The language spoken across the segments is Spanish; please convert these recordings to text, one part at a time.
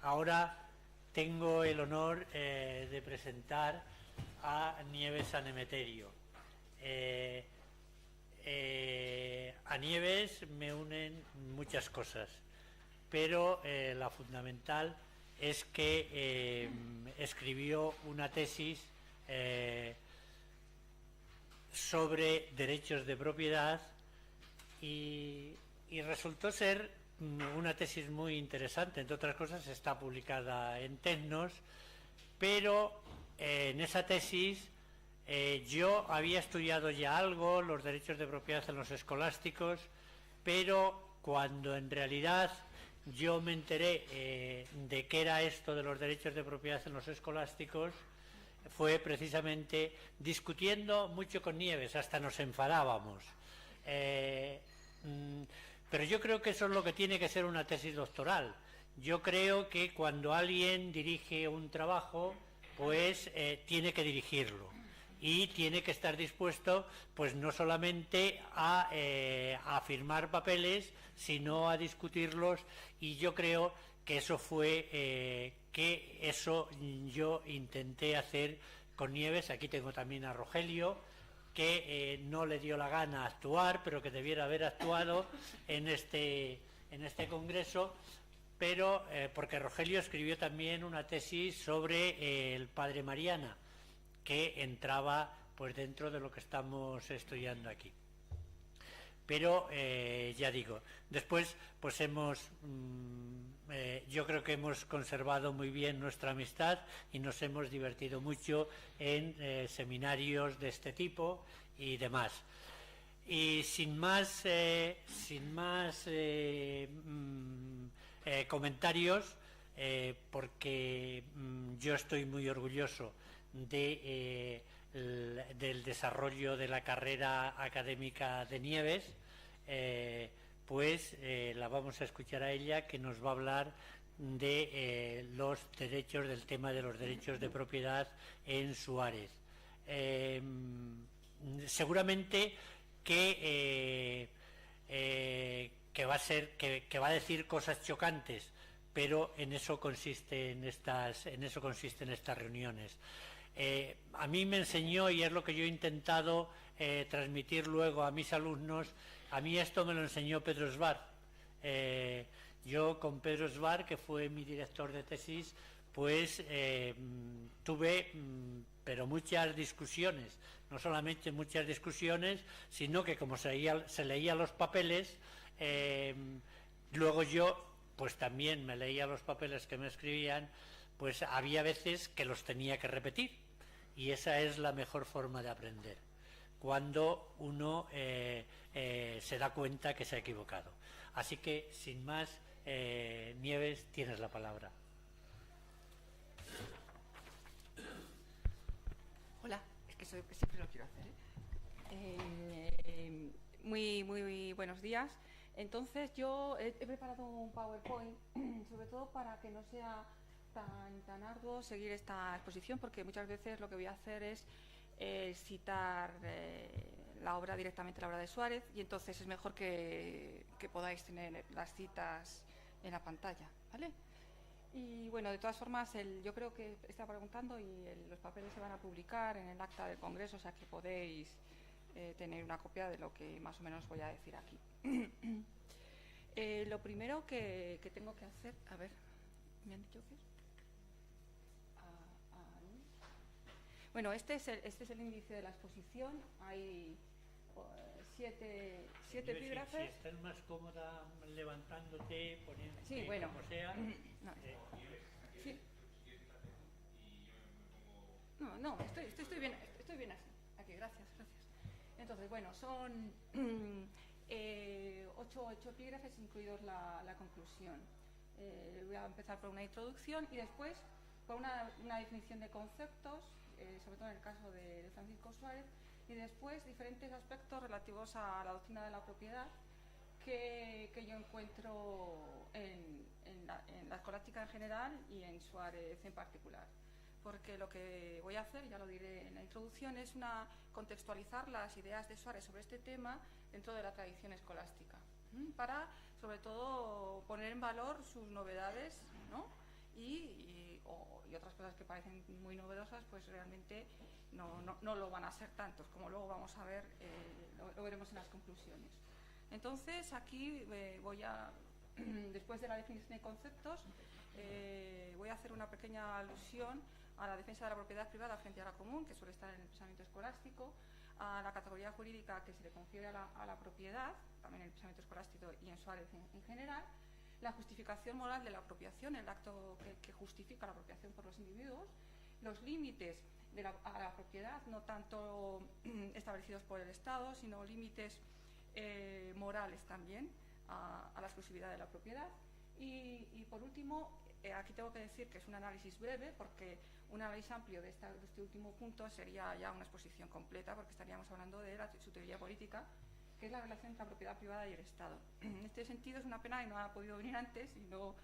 ahora tengo el honor de presentar a Nieves San Emeterio. A Nieves me unen muchas cosas, pero la fundamental es que escribió una tesis sobre derechos de propiedad y resultó ser una tesis muy interesante. Entre otras cosas, está publicada en Tecnos, pero en esa tesis yo había estudiado ya algo, los derechos de propiedad en los escolásticos, pero cuando en realidad yo me enteré de qué era esto de los derechos de propiedad en los escolásticos, fue precisamente discutiendo mucho con Nieves, hasta nos enfadábamos. Pero yo creo que eso es lo que tiene que ser una tesis doctoral. Yo creo que cuando alguien dirige un trabajo, pues tiene que dirigirlo y tiene que estar dispuesto, pues no solamente a firmar papeles, sino a discutirlos, y yo creo que eso fue que eso yo intenté hacer con Nieves. Aquí tengo también a Rogelio, que no le dio la gana actuar, pero que debiera haber actuado en este congreso, pero porque Rogelio escribió también una tesis sobre el padre Mariana, que entraba pues dentro de lo que estamos estudiando aquí. Pero ya digo, después pues yo creo que hemos conservado muy bien nuestra amistad y nos hemos divertido mucho en seminarios de este tipo y demás. Y sin más comentarios, porque yo estoy muy orgulloso del desarrollo de la carrera académica de Nieves, la vamos a escuchar a ella, que nos va a hablar de los derechos, del tema de los derechos de propiedad en Suárez. Seguramente que va a decir cosas chocantes, pero en eso consisten estas reuniones. A mí me enseñó, y es lo que yo he intentado transmitir luego a mis alumnos, a mí esto me lo enseñó Pedro Svar. Yo con Pedro Svar, que fue mi director de tesis, pues tuve pero muchas discusiones, no solamente muchas discusiones, sino que como se leía los papeles, luego yo pues también me leía los papeles que me escribían, pues había veces que los tenía que repetir, y esa es la mejor forma de aprender, cuando uno se da cuenta que se ha equivocado. Así que, sin más, Nieves, tienes la palabra. Hola, es que siempre lo quiero hacer, muy buenos días. Entonces yo he preparado un PowerPoint, sobre todo para que no sea tan arduo seguir esta exposición, porque muchas veces lo que voy a hacer es citar directamente la obra de Suárez, y entonces es mejor que podáis tener las citas en la pantalla, ¿vale? Y bueno, de todas formas, yo creo que está preguntando, y los papeles se van a publicar en el acta del Congreso, o sea que podéis tener una copia de lo que más o menos voy a decir aquí. Lo primero que tengo que hacer, a ver, ¿me han dicho qué es? Bueno, este es el índice de la exposición. Hay siete epígrafes. Si estás más cómoda levantándote, poniendo, sí, bueno, como sea. Sí. No, estoy bien así. Aquí, gracias. Entonces, bueno, son 8 epígrafes, incluidos la conclusión. Voy a empezar por una introducción y después por una definición de conceptos, sobre todo en el caso de Francisco Suárez, y después diferentes aspectos relativos a la doctrina de la propiedad que yo encuentro en la escolástica en general y en Suárez en particular. Porque lo que voy a hacer, ya lo diré en la introducción, es contextualizar las ideas de Suárez sobre este tema dentro de la tradición escolástica, para, sobre todo, poner en valor sus novedades, ¿no?, y otras cosas que parecen muy novedosas, pues realmente no lo van a ser tantos, como luego vamos a ver, lo veremos en las conclusiones. Entonces, aquí voy a, después de la definición de conceptos, voy a hacer una pequeña alusión a la defensa de la propiedad privada frente a la común, que suele estar en el pensamiento escolástico, a la categoría jurídica que se le confiere a la propiedad, también en el pensamiento escolástico y en Suárez en general, la justificación moral de la apropiación, el acto que justifica la apropiación por los individuos, los límites a la propiedad, no tanto establecidos por el Estado, sino límites morales también a la exclusividad de la propiedad. Y por último, aquí tengo que decir que es un análisis breve, porque un análisis amplio de este último punto sería ya una exposición completa, porque estaríamos hablando de su teoría política, que es la relación entre la propiedad privada y el Estado. En este sentido es una pena que no ha podido venir antes y no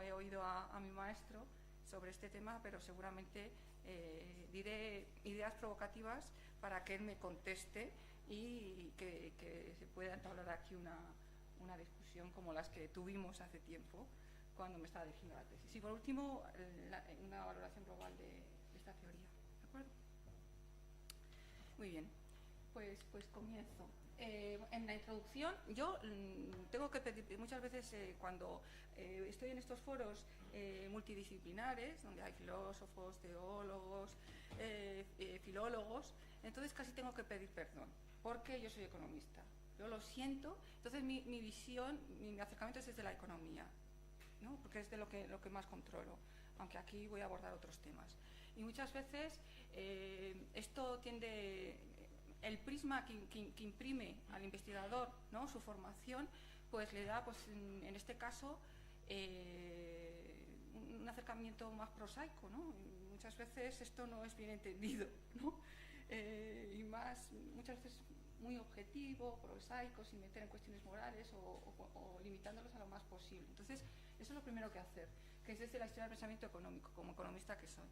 he oído a mi maestro sobre este tema, pero seguramente diré ideas provocativas para que él me conteste y que se pueda entablar aquí una discusión como las que tuvimos hace tiempo cuando me estaba dirigiendo la tesis. Y por último, una valoración global de esta teoría. ¿De acuerdo? Muy bien, pues comienzo. En la introducción, yo tengo que pedir muchas veces cuando estoy en estos foros multidisciplinares, donde hay filósofos, teólogos, filólogos, entonces casi tengo que pedir perdón, porque yo soy economista. Yo lo siento, entonces mi visión, mi acercamiento es desde la economía, ¿no? Porque es de lo que más controlo, aunque aquí voy a abordar otros temas. Y muchas veces esto tiende, el prisma que imprime al investigador, ¿no? Su formación, pues le da, pues en este caso, un acercamiento más prosaico, ¿no? Muchas veces esto no es bien entendido, ¿no? Y muchas veces muy objetivo, prosaico, sin meter en cuestiones morales o limitándolos a lo más posible. Entonces, eso es lo primero que hacer, que es desde la historia del pensamiento económico, como economista que soy.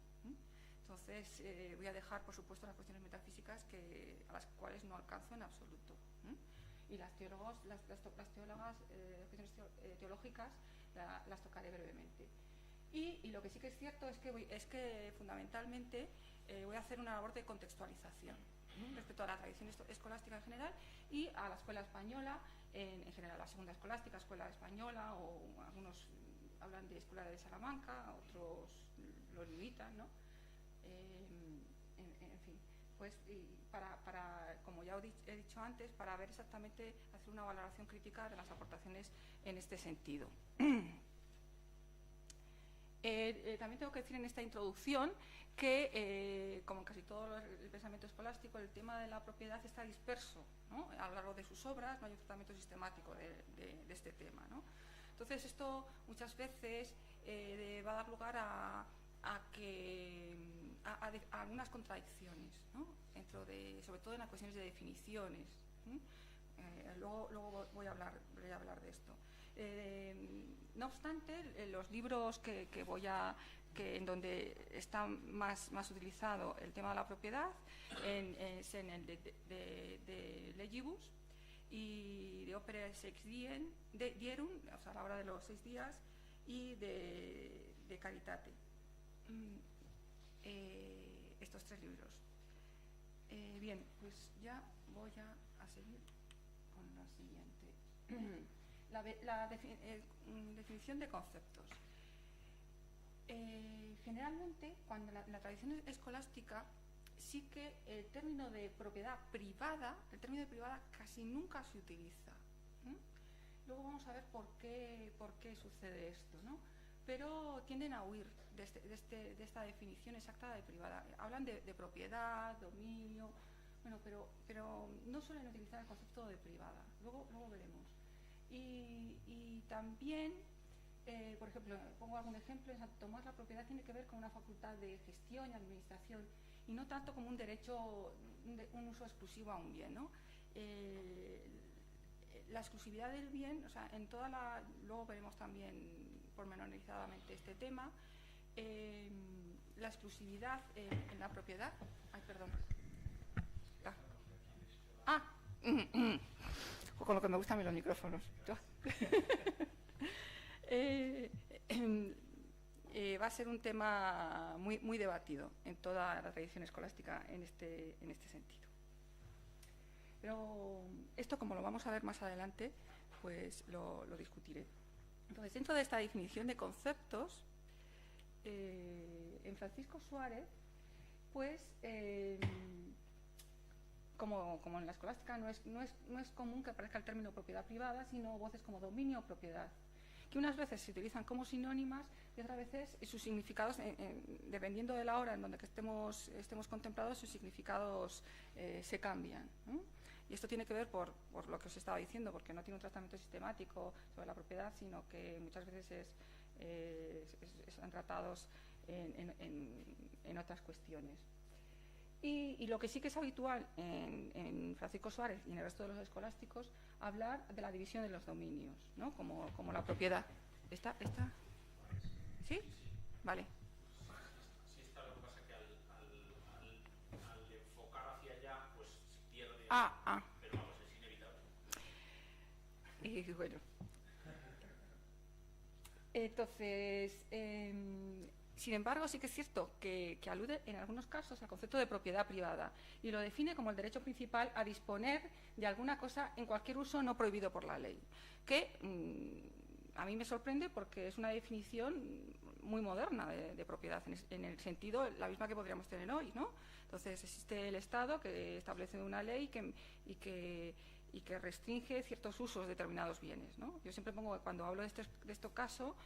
Entonces, voy a dejar, por supuesto, las cuestiones metafísicas a las cuales no alcanzo en absoluto. Y las teólogas, cuestiones teológicas, las tocaré brevemente. Y lo que sí que es cierto es que fundamentalmente voy a hacer una labor de contextualización respecto a la tradición escolástica en general y a la escuela española en general, la segunda escolástica, escuela española, o algunos hablan de escuela de Salamanca, otros lo limitan, ¿no? En fin, pues como ya he dicho antes, para ver exactamente, hacer una valoración crítica de las aportaciones en este sentido. También tengo que decir en esta introducción que, como en casi todo el pensamiento escolástico, el tema de la propiedad está disperso, ¿no? A lo largo de sus obras no hay un tratamiento sistemático de este tema, ¿no? Entonces, esto muchas veces va a dar lugar a algunas contradicciones, ¿no? Sobre todo en las cuestiones de definiciones. Luego voy a hablar de esto. No obstante, los libros en donde está más utilizado el tema de la propiedad es en el de Legibus y de Opere Sex Dierum, o sea, la hora de los 6 días, y de Caritate. Estos 3 libros. Bien, pues ya voy a seguir con la siguiente. La definición de conceptos. Generalmente, cuando la tradición escolástica, sí que el término de propiedad privada, casi nunca se utiliza. Luego vamos a ver por qué sucede esto, ¿no? Pero tienden a huir de esta definición exacta de privada. Hablan de propiedad, dominio, bueno, pero no suelen utilizar el concepto de privada. Luego veremos. Y también, por ejemplo, pongo algún ejemplo, en Santo Tomás la propiedad tiene que ver con una facultad de gestión y administración y no tanto como un derecho, un uso exclusivo a un bien, ¿no? La exclusividad del bien, o sea, luego veremos también pormenorizadamente este tema, la exclusividad en la propiedad. Ay, perdón. Con lo que me gustan a mí los micrófonos. va a ser un tema muy debatido en toda la tradición escolástica en este sentido. Pero esto, como lo vamos a ver más adelante, pues lo discutiré. Entonces, dentro de esta definición de conceptos, en Francisco Suárez, pues, como en la escolástica no es común que aparezca el término propiedad privada, sino voces como dominio o propiedad, que unas veces se utilizan como sinónimas y otras veces sus significados, dependiendo de la hora en donde que estemos contemplados, sus significados se cambian, ¿no? Y esto tiene que ver por lo que os estaba diciendo, porque no tiene un tratamiento sistemático sobre la propiedad, sino que muchas veces están tratados en otras cuestiones. Y lo que sí que es habitual en Francisco Suárez y en el resto de los escolásticos, hablar de la división de los dominios, ¿no? Como la propiedad. ¿Está? ¿Sí? Vale. Sí está, lo que pasa que al enfocar hacia allá, pues se pierde. Pero vamos, es inevitable. Y bueno. Entonces, sin embargo, sí que es cierto que alude en algunos casos al concepto de propiedad privada y lo define como el derecho principal a disponer de alguna cosa en cualquier uso no prohibido por la ley, que a mí me sorprende porque es una definición muy moderna de propiedad, en el sentido, la misma que podríamos tener hoy, ¿no? Entonces, existe el Estado que establece una ley y que restringe ciertos usos de determinados bienes, ¿no? Yo siempre pongo, cuando hablo de este caso,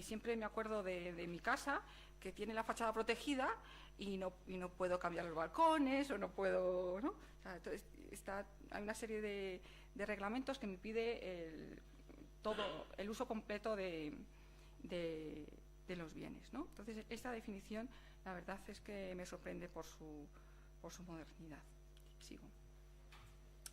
siempre me acuerdo de mi casa, que tiene la fachada protegida y no puedo cambiar los balcones o no puedo, ¿no? O sea, entonces hay una serie de reglamentos que me pide todo el uso completo de los bienes, ¿no? Entonces, esta definición, la verdad es que me sorprende por su modernidad. Sigo.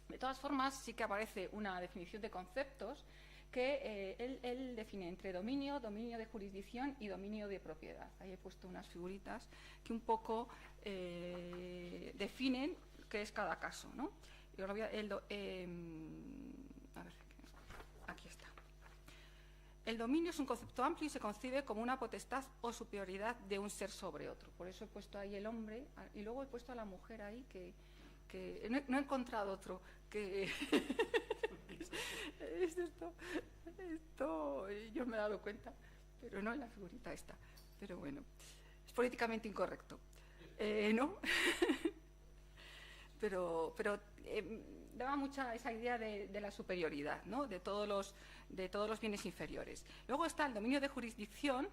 De todas formas, sí que aparece una definición de conceptos que él define entre dominio de jurisdicción y dominio de propiedad. Ahí he puesto unas figuritas que un poco definen qué es cada caso, ¿no? Yo lo voy a ver, aquí está. El dominio es un concepto amplio y se concibe como una potestad o superioridad de un ser sobre otro. Por eso he puesto ahí el hombre y luego he puesto a la mujer ahí que no he encontrado otro que es esto yo me he dado cuenta, pero no en la figurita esta, pero bueno, es políticamente incorrecto, ¿no? pero daba mucha esa idea de la superioridad, ¿no? de todos los bienes inferiores. Luego está el dominio de jurisdicción,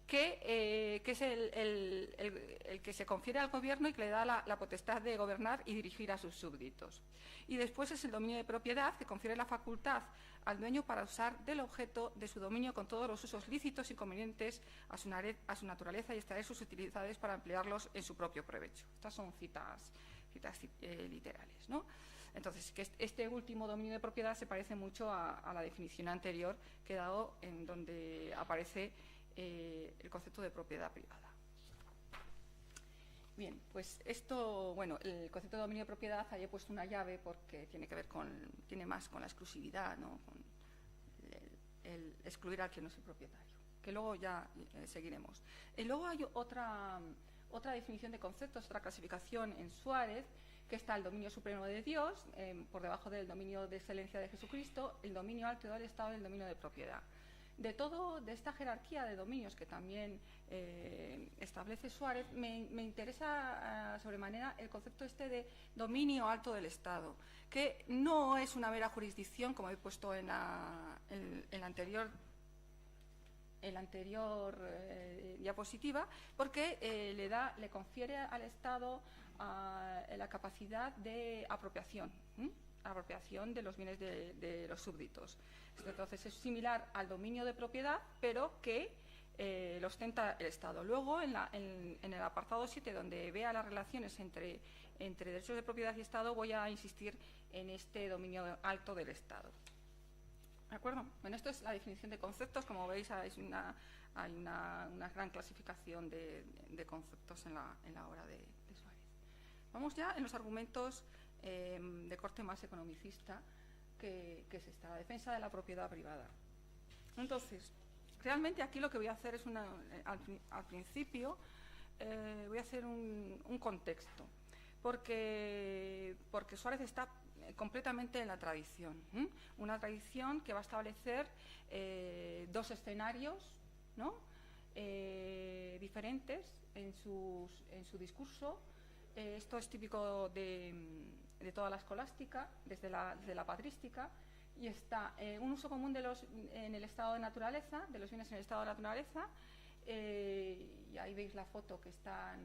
que es el que se confiere al gobierno y que le da la potestad de gobernar y dirigir a sus súbditos. Y después es el dominio de propiedad, que confiere la facultad al dueño para usar del objeto de su dominio con todos los usos lícitos y convenientes a su naturaleza y extraer sus utilidades para emplearlos en su propio provecho. Estas son citas literales, ¿no? Entonces, que este último dominio de propiedad se parece mucho a la definición anterior que he dado, en donde aparece el concepto de propiedad privada. Bien, pues esto, bueno, el concepto de dominio de propiedad, ahí he puesto una llave porque tiene más con la exclusividad, ¿no? Con el excluir al que no es el propietario, que luego ya seguiremos. Y luego hay otra definición de conceptos, otra clasificación en Suárez, que está el dominio supremo de Dios, por debajo del dominio de excelencia de Jesucristo, el dominio alto del Estado y el dominio de propiedad. De esta jerarquía de dominios que también establece Suárez, me interesa sobremanera el concepto de dominio alto del Estado, que no es una mera jurisdicción, como he puesto en la anterior diapositiva, porque le confiere al Estado la capacidad de apropiación de los bienes de los súbditos. Entonces es similar al dominio de propiedad, pero que lo ostenta el Estado. Luego, en el apartado 7, donde vea las relaciones entre derechos de propiedad y Estado, voy a insistir en este dominio alto del Estado. ¿De acuerdo? Bueno, esto es la definición de conceptos. Como veis, hay una gran clasificación de conceptos en la obra de Suárez. Vamos ya en los argumentos de corte más economicista, que es esta, la defensa de la propiedad privada. Entonces, Realmente aquí lo que voy a hacer es al principio voy a hacer un contexto, porque Suárez está completamente en la tradición, una tradición que va a establecer dos escenarios, ¿no? Diferentes en su discurso. Esto es típico de toda la escolástica, desde la patrística, y está un uso común en el estado de naturaleza, de los bienes en el estado de naturaleza, y ahí veis la foto que están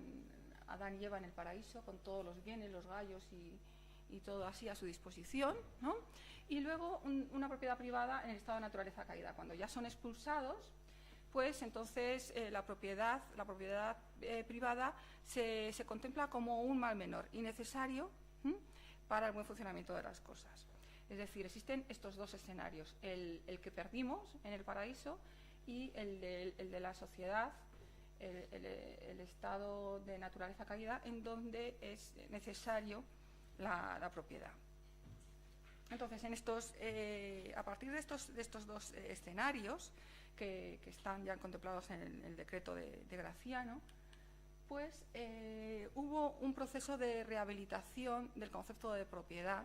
Adán y Eva en el paraíso, con todos los bienes, los gallos y todo así a su disposición, ¿no? Y luego una propiedad privada en el estado de naturaleza caída. Cuando ya son expulsados, pues entonces la propiedad privada se contempla como un mal menor y necesario para el buen funcionamiento de las cosas. Es decir, existen estos dos escenarios, el que perdimos en el paraíso y el de la sociedad, el estado de naturaleza caída, en donde es necesario la propiedad. Entonces, a partir de estos dos escenarios que están ya contemplados en el decreto de Graciano, pues hubo un proceso de rehabilitación del concepto de propiedad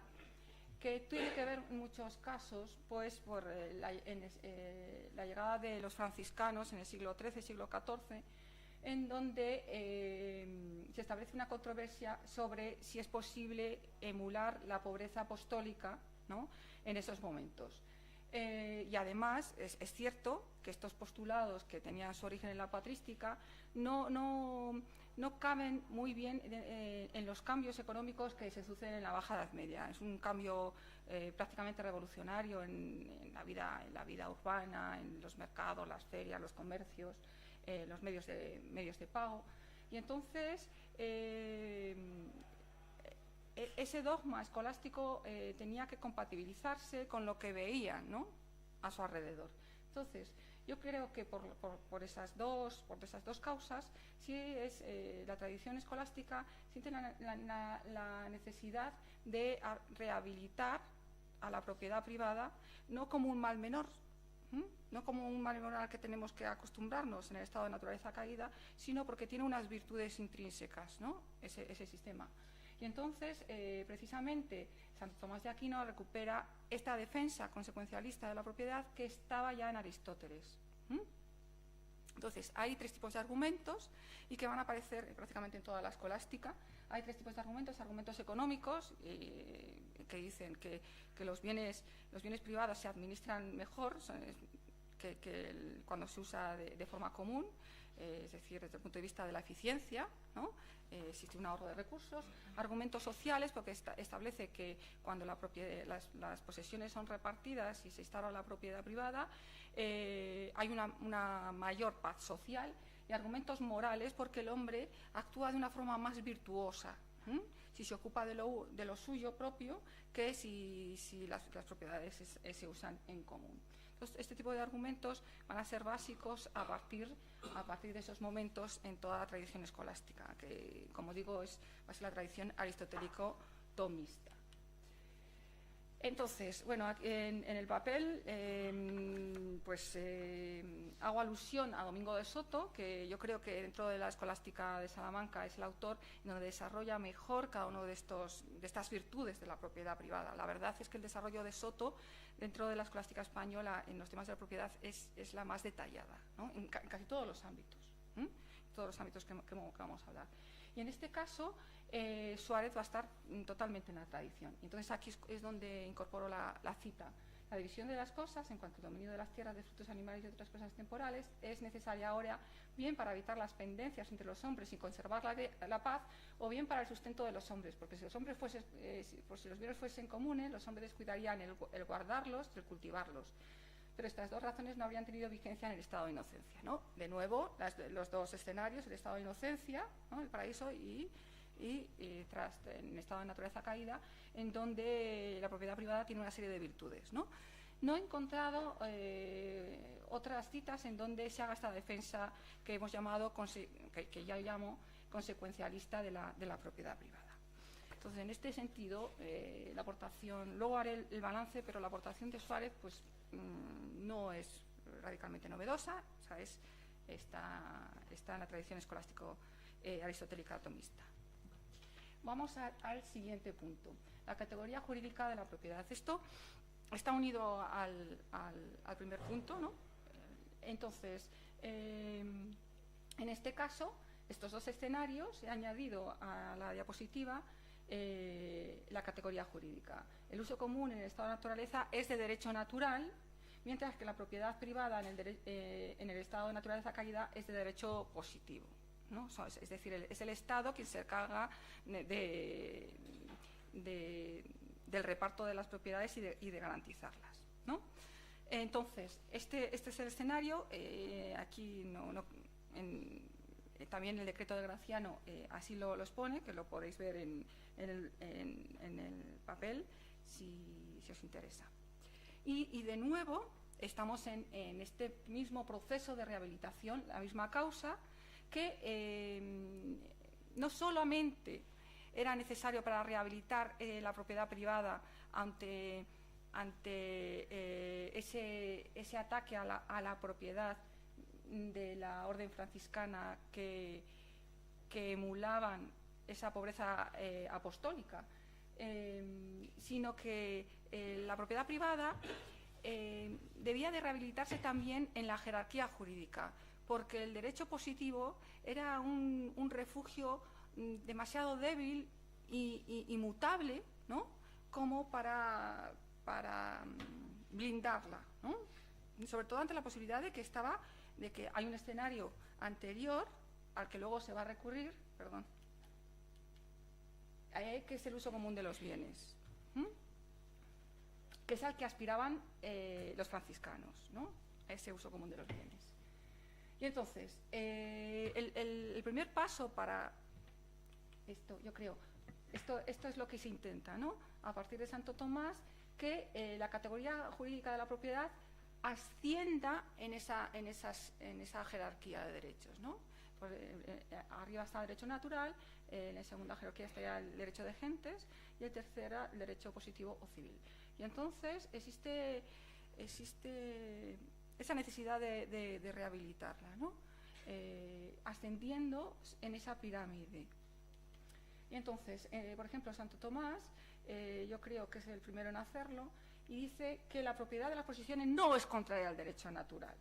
que tiene que ver en muchos casos pues por la llegada de los franciscanos en el siglo XIII, siglo XIV, en donde se establece una controversia sobre si es posible emular la pobreza apostólica, ¿no?, en esos momentos. Y además es cierto que estos postulados, que tenían su origen en la patrística, no caben muy bien en los cambios económicos que se suceden en la Baja Edad Media. Es un cambio prácticamente revolucionario en la vida urbana, en los mercados, las ferias, los comercios, los medios de pago. Y entonces ese dogma escolástico tenía que compatibilizarse con lo que veían, ¿no?, a su alrededor. Entonces, yo creo que por esas dos causas, sí es la tradición escolástica siente la necesidad de rehabilitar a la propiedad privada, no como un mal menor, no como un mal menor al que tenemos que acostumbrarnos en el estado de naturaleza caída, sino porque tiene unas virtudes intrínsecas, ¿no?, ese sistema. Y entonces, precisamente, Santo Tomás de Aquino recupera esta defensa consecuencialista de la propiedad que estaba ya en Aristóteles. Entonces, hay tres tipos de argumentos y que van a aparecer prácticamente en toda la escolástica. Hay tres tipos de argumentos económicos, que dicen que los bienes privados se administran mejor que cuando se usa de forma común, es decir, desde el punto de vista de la eficiencia, ¿no? Existe un ahorro de recursos. Argumentos sociales, porque establece que cuando las posesiones son repartidas y se instala la propiedad privada, hay una mayor paz social. Y argumentos morales, porque el hombre actúa de una forma más virtuosa si se ocupa de lo suyo propio que si las propiedades se usan en común. Entonces, este tipo de argumentos van a ser básicos a partir de esos momentos en toda la tradición escolástica, que, como digo, va a ser la tradición aristotélico-tomista. Entonces, bueno, en el papel hago alusión a Domingo de Soto, que yo creo que dentro de la escolástica de Salamanca es el autor donde desarrolla mejor cada uno de estas virtudes de la propiedad privada. La verdad es que el desarrollo de Soto dentro de la escolástica española en los temas de la propiedad es la más detallada, ¿no?, en casi todos los ámbitos, todos los ámbitos que vamos a hablar. Y en este caso, Suárez va a estar totalmente en la tradición. Entonces aquí es donde incorporo la cita. La división de las cosas, en cuanto al dominio de las tierras, de frutos animales y otras cosas temporales, es necesaria ahora bien para evitar las pendencias entre los hombres y conservar la paz, o bien para el sustento de los hombres, porque si los bienes fuesen comunes, los hombres descuidarían el guardarlos y el cultivarlos. Pero estas dos razones no habrían tenido vigencia en el estado de inocencia, ¿no? De nuevo, los dos escenarios, el estado de inocencia, ¿no?, el paraíso, y en estado de naturaleza caída, en donde la propiedad privada tiene una serie de virtudes, ¿no? No he encontrado otras citas en donde se haga esta defensa que hemos llamado, que ya llamo consecuencialista de la propiedad privada. Entonces, en este sentido, la aportación, luego haré el balance, pero la aportación de Suárez, pues no es radicalmente novedosa, o sea, está en la tradición escolástico aristotélica atomista. Vamos al siguiente punto, la categoría jurídica de la propiedad. Esto está unido al primer punto, ¿no? Entonces, en este caso, estos dos escenarios, he añadido a la diapositiva la categoría jurídica. El uso común en el estado de naturaleza es de derecho natural, mientras que la propiedad privada en el estado de naturaleza caída es de derecho positivo, ¿no? Es decir, es el Estado quien se encarga del reparto de las propiedades y de garantizarlas, ¿no? Entonces, este es el escenario. Aquí también el decreto de Graciano así lo expone, que lo podéis ver en el papel si os interesa. Y de nuevo estamos en este mismo proceso de rehabilitación, la misma causa, que no solamente era necesario para rehabilitar la propiedad privada ante ese ataque a la propiedad de la orden franciscana que emulaban esa pobreza apostólica, sino que la propiedad privada debía de rehabilitarse también en la jerarquía jurídica, porque el derecho positivo era un refugio demasiado débil y mutable, ¿no?, como para blindarla, ¿no?, sobre todo ante la posibilidad de que hay un escenario anterior al que luego se va a recurrir, que es el uso común de los bienes, que es al que aspiraban los franciscanos, ¿no?, ese uso común de los bienes. Y entonces, el primer paso para esto, yo creo, esto es lo que se intenta, ¿no?, a partir de Santo Tomás, que la categoría jurídica de la propiedad ascienda en esa jerarquía de derechos, ¿no? Pues, arriba está el derecho natural, en la segunda jerarquía estaría el derecho de gentes y en tercera el derecho positivo o civil. Y entonces existe esa necesidad de rehabilitarla, ¿no?, ascendiendo en esa pirámide. Y entonces, por ejemplo, Santo Tomás, yo creo que es el primero en hacerlo, y dice que la propiedad de las posesiones no es contraria al derecho natural,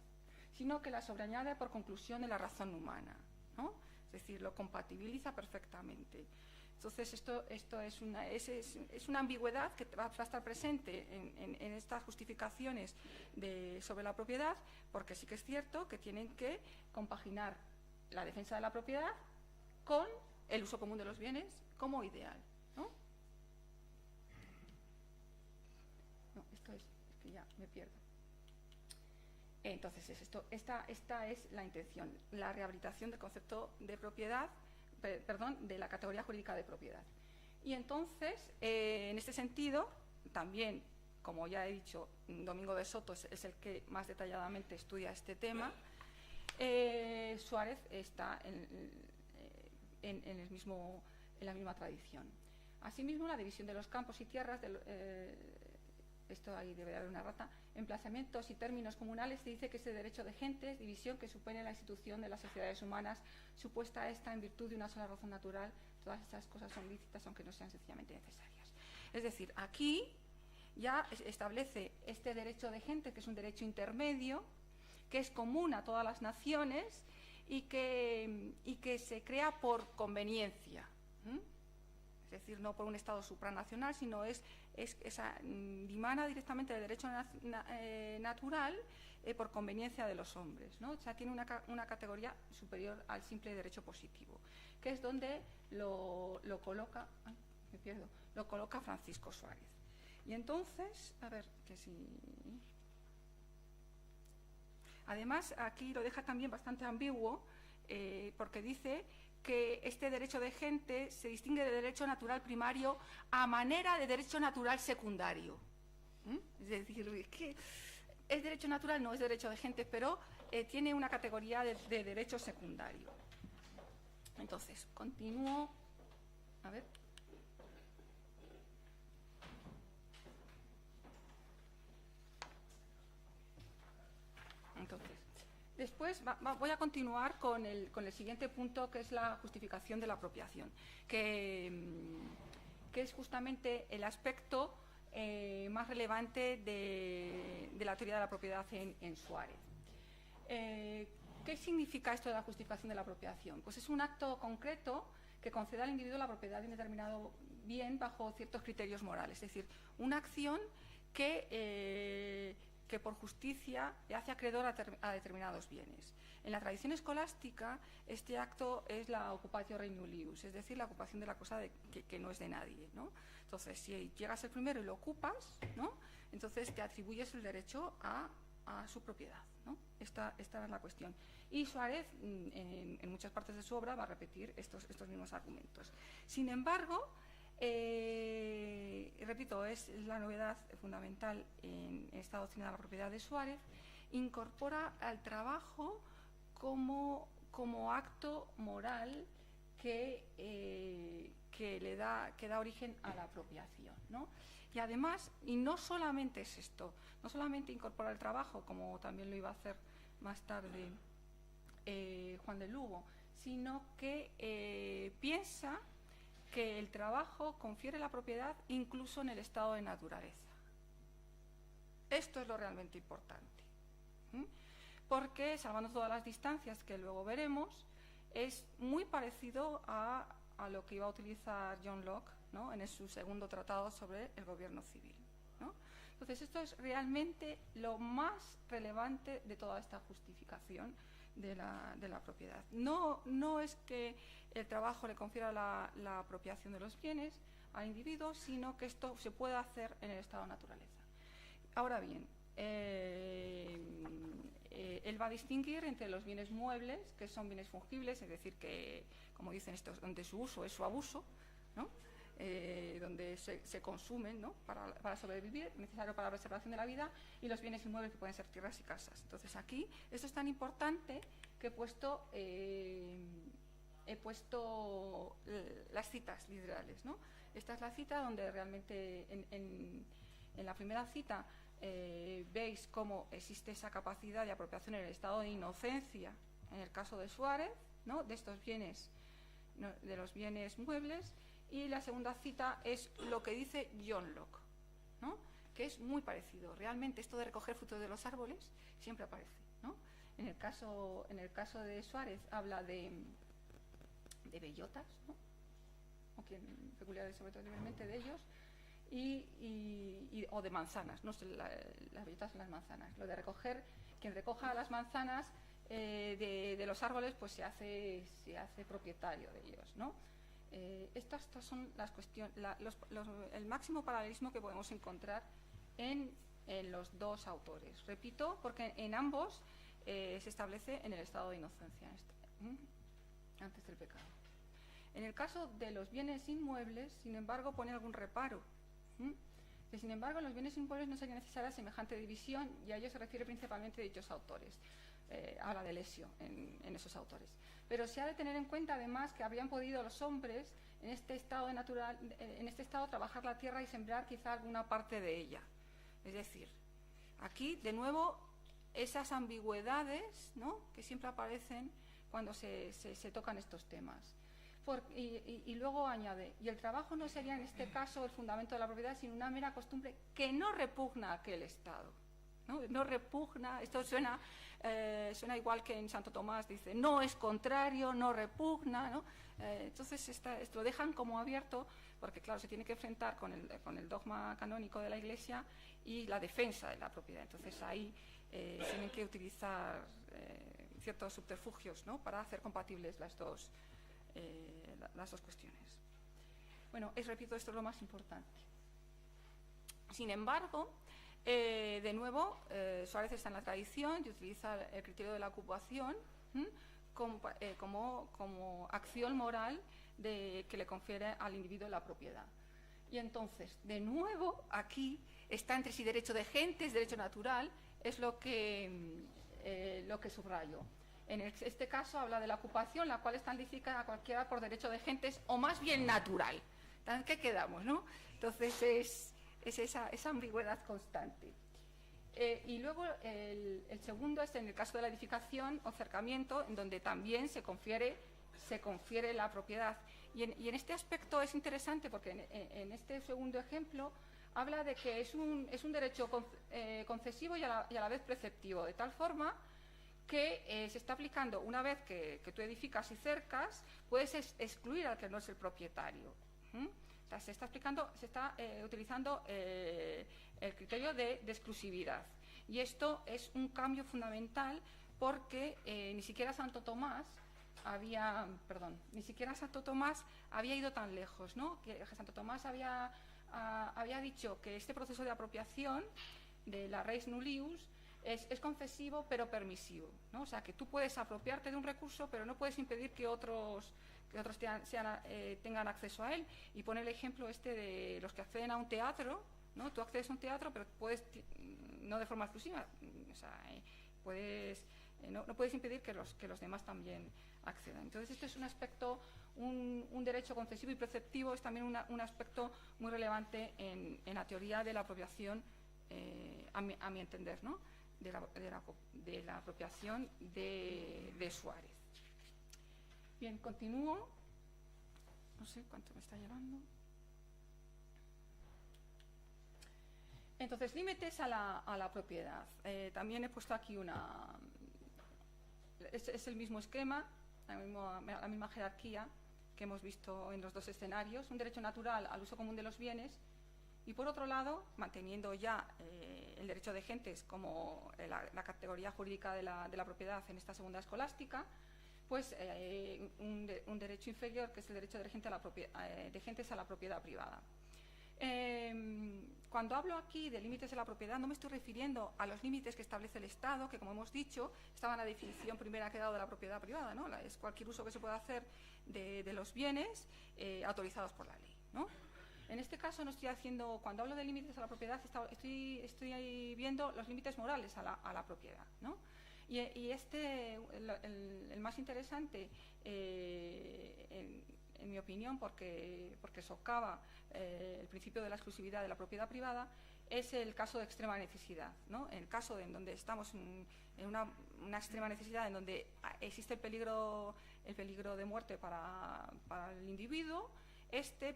sino que la sobreañade por conclusión de la razón humana, ¿no? Es decir, lo compatibiliza perfectamente. Entonces, esto es una ambigüedad que va a estar presente en estas justificaciones sobre la propiedad, porque sí que es cierto que tienen que compaginar la defensa de la propiedad con el uso común de los bienes como ideal, ¿no? No, esto es que ya me pierdo. Entonces, esta es la intención, la rehabilitación del concepto de propiedad, de la categoría jurídica de propiedad. Y entonces, en este sentido, también, como ya he dicho, Domingo de Soto es el que más detalladamente estudia este tema. Suárez está en la misma tradición. Asimismo, la división de los campos y tierras, esto ahí debe haber una rata, emplazamientos y términos comunales, se dice que es de derecho de gentes, división que supone la institución de las sociedades humanas, supuesta esta en virtud de una sola razón natural. Todas estas cosas son lícitas, aunque no sean sencillamente necesarias. Es decir, aquí ya establece este derecho de gente, que es un derecho intermedio, que es común a todas las naciones y que se crea por conveniencia. Es decir, no por un Estado supranacional, sino dimana directamente del derecho natural por conveniencia de los hombres, ¿no? O sea, tiene una categoría superior al simple derecho positivo, que es donde lo coloca Francisco Suárez. Y entonces, a ver, que si... Además, aquí lo deja también bastante ambiguo, porque dice que este derecho de gente se distingue de derecho natural primario a manera de derecho natural secundario. Es decir, que es derecho natural, no es derecho de gente, pero tiene una categoría de derecho secundario. Entonces, continúo. A ver. Entonces, Después voy a continuar con el siguiente punto, que es la justificación de la apropiación, que es justamente el aspecto más relevante de la teoría de la propiedad en Suárez. ¿Qué significa esto de la justificación de la apropiación? Pues es un acto concreto que concede al individuo la propiedad de un determinado bien bajo ciertos criterios morales, es decir, una acción que por justicia le hace acreedor a determinados bienes. En la tradición escolástica, este acto es la occupatio re nullius, es decir, la ocupación de la cosa que no es de nadie, ¿no? Entonces, si llegas el primero y lo ocupas, ¿no?, entonces te atribuyes el derecho a su propiedad, ¿no? Esta es la cuestión. Y Suárez, en muchas partes de su obra, va a repetir estos mismos argumentos. Sin embargo, repito, es la novedad fundamental en esta doctrina de la propiedad de Suárez, incorpora al trabajo como acto moral que da origen a la apropiación, ¿no? Y además, y no solamente es esto, no solamente incorpora el trabajo, como también lo iba a hacer más tarde Juan de Lugo, sino que piensa que el trabajo confiere la propiedad incluso en el estado de naturaleza. Esto es lo realmente importante, porque, salvando todas las distancias que luego veremos, es muy parecido a lo que iba a utilizar John Locke, ¿no?, en su segundo tratado sobre el gobierno civil, ¿no? Entonces, esto es realmente lo más relevante de toda esta justificación de la propiedad. No es que el trabajo le confiera la apropiación de los bienes al individuo, sino que esto se puede hacer en el estado de naturaleza. Ahora bien, él va a distinguir entre los bienes muebles, que son bienes fungibles, es decir, que, como dicen estos, donde su uso es su abuso, ¿no?, donde se consumen, ¿no?, para sobrevivir, necesario para la preservación de la vida, y los bienes inmuebles, que pueden ser tierras y casas. Entonces, aquí, esto es tan importante que he puesto las citas literales, ¿no? Esta es la cita donde realmente en la primera cita veis cómo existe esa capacidad de apropiación en el estado de inocencia, en el caso de Suárez, ¿no?, de estos bienes, ¿no?, de los bienes muebles. Y la segunda cita es lo que dice John Locke, ¿no?, que es muy parecido. Realmente esto de recoger frutos de los árboles siempre aparece, ¿no? En el caso de Suárez habla de bellotas, ¿no?, o peculiares sobre todo libremente de ellos, o de manzanas, no sé, las bellotas son las manzanas. Lo de recoger, quien recoja las manzanas de los árboles, pues se hace propietario de ellos, ¿no? Estas son las cuestiones, el máximo paralelismo que podemos encontrar en los dos autores. Repito, porque en ambos se establece en el estado de inocencia, antes del pecado. En el caso de los bienes inmuebles, sin embargo, pone algún reparo. Que, sin embargo, en los bienes inmuebles no sería necesaria semejante división, y a ello se refiere principalmente dichos autores. Habla de lesio en esos autores. Pero se ha de tener en cuenta, además, que habrían podido los hombres en este estado trabajar la tierra y sembrar quizá alguna parte de ella. Es decir, aquí, de nuevo, esas ambigüedades, ¿no?, que siempre aparecen cuando se tocan estos temas. Y luego añade, y el trabajo no sería en este caso el fundamento de la propiedad, sino una mera costumbre que no repugna a aquel estado. No repugna, esto suena igual que en Santo Tomás, dice, no es contrario, no repugna, ¿no? Entonces esto lo dejan como abierto, porque claro, se tiene que enfrentar con el dogma canónico de la Iglesia y la defensa de la propiedad. Entonces ahí tienen que utilizar ciertos subterfugios, ¿no?, para hacer compatibles las dos cuestiones. Bueno, repito, esto es lo más importante. Sin embargo, de nuevo, Suárez está en la tradición y utiliza el criterio de la ocupación como acción moral que le confiere al individuo la propiedad. Y entonces, de nuevo, aquí está entre sí derecho de gentes, derecho natural, es lo que subrayo. En este caso habla de la ocupación, la cual está identificada a cualquiera por derecho de gentes, o más bien natural. ¿Qué quedamos, no? Entonces es esa ambigüedad constante. Y luego el segundo es en el caso de la edificación o cercamiento, en donde también se confiere la propiedad. Y en este aspecto es interesante porque en este segundo ejemplo habla de que es un derecho concesivo y a la vez preceptivo, de tal forma que se está aplicando una vez que tú edificas y cercas, puedes excluir al que no es el propietario. O sea, se está utilizando el criterio de exclusividad. Y esto es un cambio fundamental porque ni siquiera Santo Tomás había ido tan lejos, ¿no? Que Santo Tomás había dicho que este proceso de apropiación de la res nullius es concesivo pero permisivo, ¿no? O sea, que tú puedes apropiarte de un recurso pero no puedes impedir que otros tengan acceso a él. Y pone el ejemplo de los que acceden a un teatro, ¿no? Tú accedes a un teatro pero puedes, no de forma exclusiva, o sea, no puedes impedir que los demás también accedan. Entonces, este es un aspecto, un derecho concesivo y preceptivo, es también un aspecto muy relevante en la teoría de la apropiación, a mi entender, ¿no? de la apropiación de Suárez. Bien, continúo. No sé cuánto me está llevando. Entonces, límites a la propiedad. También he puesto aquí es el mismo esquema, la misma jerarquía que hemos visto en los dos escenarios. Un derecho natural al uso común de los bienes y, por otro lado, manteniendo ya el derecho de gentes como la categoría jurídica de la propiedad en esta segunda escolástica, pues un derecho inferior, que es el derecho de gentes a la propiedad privada. Cuando hablo aquí de límites de la propiedad, no me estoy refiriendo a los límites que establece el Estado, que, como hemos dicho, estaba en la definición primera que he dado de la propiedad privada, ¿no? Es cualquier uso que se pueda hacer de los bienes autorizados por la ley, ¿no? En este caso no estoy haciendo, cuando hablo de límites a la propiedad, estoy ahí viendo los límites morales a la propiedad, ¿no? Y el más interesante, en mi opinión, porque socava el principio de la exclusividad de la propiedad privada, es el caso de extrema necesidad, ¿no? En el caso en donde estamos en una extrema necesidad, en donde existe el peligro de muerte para el individuo,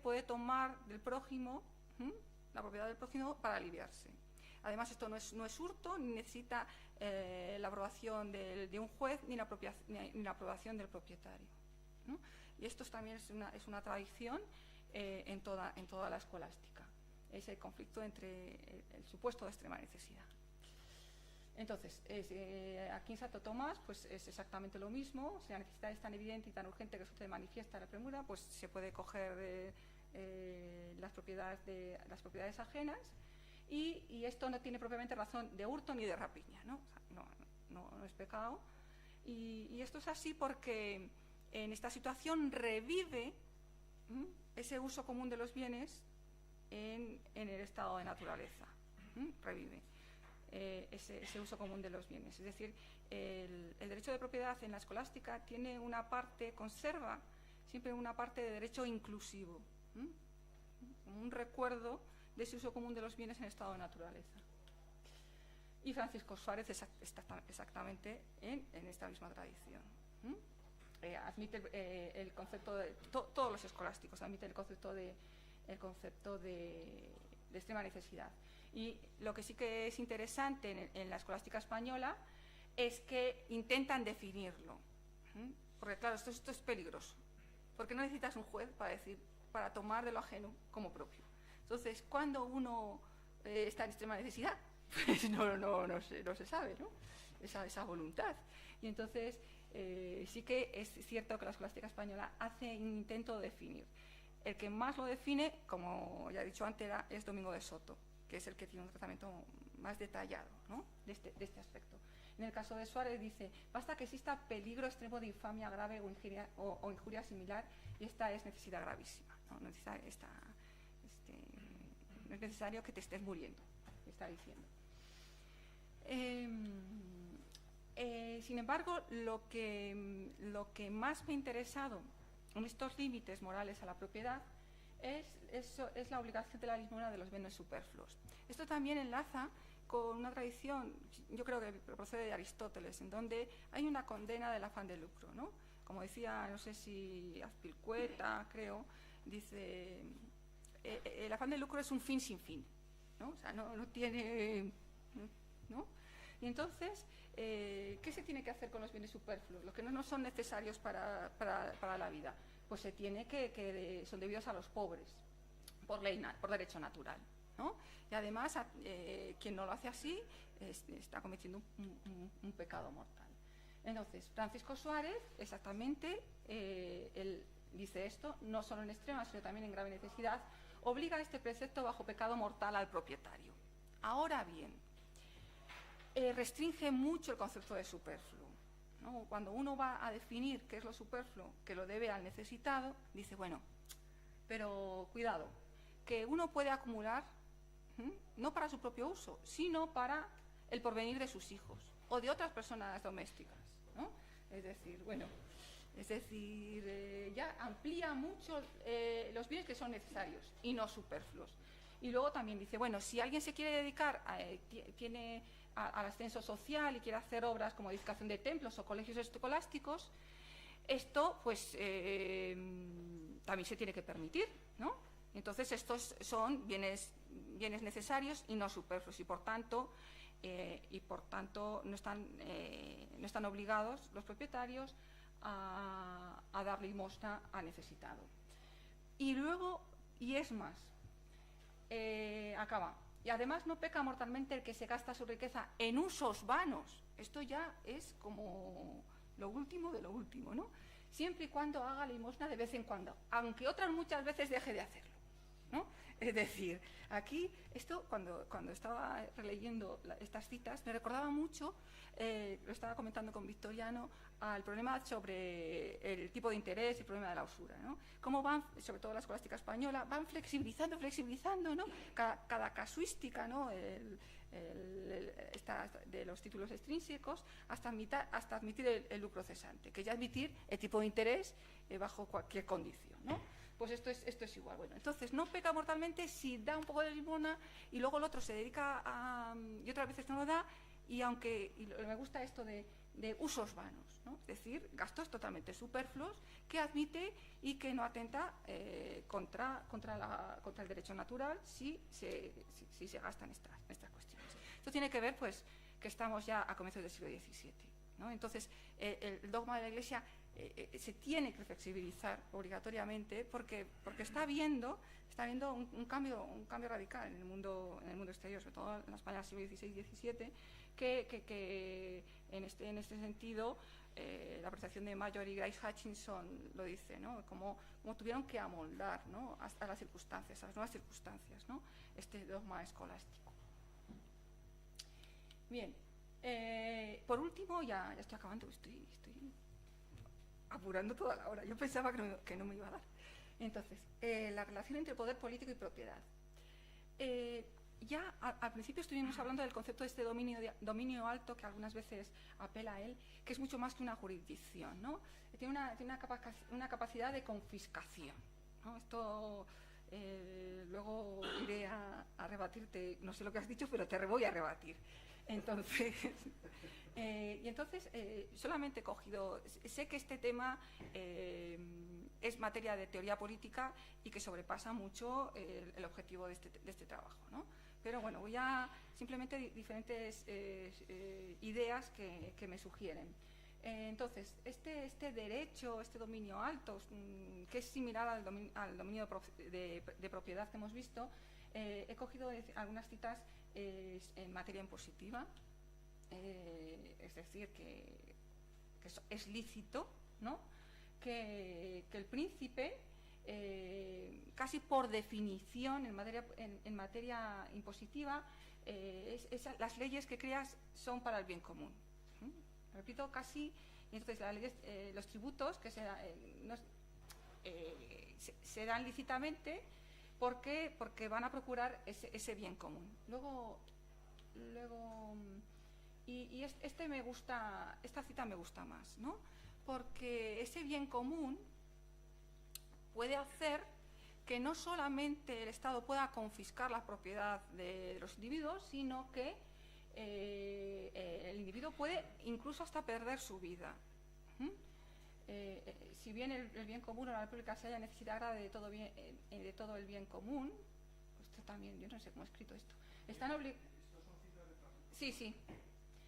puede tomar del prójimo, la propiedad del prójimo, para aliviarse. Además, esto no es hurto, ni necesita la aprobación de un juez, ni la aprobación del propietario, ¿no? Y esto también es una tradición en toda la escolástica. Es el conflicto entre el supuesto de extrema necesidad. Entonces, aquí en Santo Tomás pues es exactamente lo mismo. Si la necesidad es tan evidente y tan urgente que se manifiesta la premura, pues se puede coger las propiedades ajenas, y esto no tiene propiamente razón de hurto ni de rapiña, ¿no? O sea, no es pecado. Y esto es así porque en esta situación revive ese uso común de los bienes en el estado de naturaleza. Revive ese uso común de los bienes. Es decir, el derecho de propiedad en la escolástica tiene conserva siempre una parte de derecho inclusivo, como un recuerdo de ese uso común de los bienes en estado de naturaleza. Y Francisco Suárez está exactamente en esta misma tradición. Admite el concepto de todos los escolásticos admiten el concepto de extrema necesidad. Y lo que sí que es interesante en la escolástica española es que intentan definirlo, porque claro, esto es peligroso, porque no necesitas un juez para tomar de lo ajeno como propio. Entonces, cuando uno está en extrema necesidad, pues no se sabe, ¿no? Esa voluntad. Y entonces sí que es cierto que la escolástica española hace un intento de definir. El que más lo define, como ya he dicho antes, es Domingo de Soto, que es el que tiene un tratamiento más detallado, ¿no? de este aspecto. En el caso de Suárez dice: basta que exista peligro extremo de infamia grave o injuria similar, y esta es necesidad gravísima, ¿no? No es necesario que te estés muriendo, está diciendo. Sin embargo, lo que más me ha interesado en estos límites morales a la propiedad es la obligación de la limosna de los bienes superfluos. Esto también enlaza con una tradición, yo creo que procede de Aristóteles, en donde hay una condena del afán de lucro, ¿no? Como decía, no sé si Azpilicueta, creo, dice, el afán de lucro es un fin sin fin, ¿no? O sea, no tiene, ¿no? Y entonces, ¿qué se tiene que hacer con los bienes superfluos? Los que no son necesarios para la vida. Pues se tiene que son debidos a los pobres, por ley, por derecho natural, ¿no? Y además, quien no lo hace así, está cometiendo un pecado mortal. Entonces, Francisco Suárez, exactamente, él dice esto, no solo en extrema, sino también en grave necesidad, obliga a este precepto bajo pecado mortal al propietario. Ahora bien, restringe mucho el concepto de superfluo, ¿no? Cuando uno va a definir qué es lo superfluo, que lo debe al necesitado, dice, bueno, pero cuidado, que uno puede acumular, no para su propio uso, sino para el porvenir de sus hijos o de otras personas domésticas, ¿no? Es decir, bueno, ya amplía mucho los bienes que son necesarios y no superfluos. Y luego también dice, bueno, si alguien se quiere dedicar, tiene al ascenso social y quiere hacer obras como edificación de templos o colegios escolásticos, esto pues también se tiene que permitir, ¿no? Entonces estos son bienes necesarios y no superfluos, y por tanto no están obligados los propietarios a dar limosna al necesitado. Y luego, y es más, acaba. Y además no peca mortalmente el que se gasta su riqueza en usos vanos. Esto ya es como lo último de lo último, ¿no? Siempre y cuando haga limosna de vez en cuando, aunque otras muchas veces deje de hacerlo, ¿no? Es decir, aquí, esto cuando estaba releyendo estas citas, me recordaba mucho, lo estaba comentando con Victoriano, al problema sobre el tipo de interés y el problema de la usura, ¿no? Cómo van, sobre todo la escolástica española, van flexibilizando, ¿no? Cada casuística, ¿no? De los títulos extrínsecos hasta admitir el lucro cesante, que ya admitir el tipo de interés bajo cualquier condición, ¿no? Pues esto es igual. Bueno, entonces no peca mortalmente si da un poco de limosna y luego el otro se dedica y otras veces no lo da, y me gusta esto de usos vanos, ¿no? Es decir, gastos totalmente superfluos que admite y que no atenta contra el derecho natural si se gastan estas cuestiones. Esto tiene que ver, pues, que estamos ya a comienzos del siglo XVII, ¿no? Entonces, el dogma de la Iglesia se tiene que flexibilizar obligatoriamente porque está viendo un cambio radical en el mundo exterior, sobre todo en la España del siglo XVI y XVII, que en este sentido la apreciación de Mayor y Grace Hutchinson lo dice, ¿no? Como tuvieron que amoldar, ¿no? Hasta las circunstancias, a las nuevas circunstancias, ¿no? Este dogma escolástico. Bien, por último, ya estoy acabando, estoy apurando toda la hora. Yo pensaba que no me iba a dar. Entonces, la relación entre poder político y propiedad. Ya al principio estuvimos hablando del concepto de este dominio alto, que algunas veces apela a él, que es mucho más que una jurisdicción, ¿no? Tiene una capacidad de confiscación, ¿no? Esto luego iré a rebatirte, no sé lo que has dicho, pero te voy a rebatir. Entonces, solamente he cogido, sé que este tema es materia de teoría política y que sobrepasa mucho el objetivo de este trabajo, ¿no? Pero bueno, voy a simplemente diferentes ideas que me sugieren. Entonces, este derecho, este dominio alto, que es similar al dominio de propiedad que hemos visto, he cogido algunas citas en materia impositiva, es decir, que es lícito, ¿no? Que el príncipe, casi por definición en materia impositiva, las leyes que creas son para el bien común. Repito, casi, y entonces las leyes, los tributos que se dan lícitamente porque van a procurar ese bien común. Esta cita me gusta más, ¿no? Porque ese bien común puede hacer que no solamente el Estado pueda confiscar la propiedad de los individuos, sino que el individuo puede incluso hasta perder su vida. Si bien el bien común o la república se haya necesidad grave de todo el bien común, esto también, yo no sé cómo he escrito esto, sí,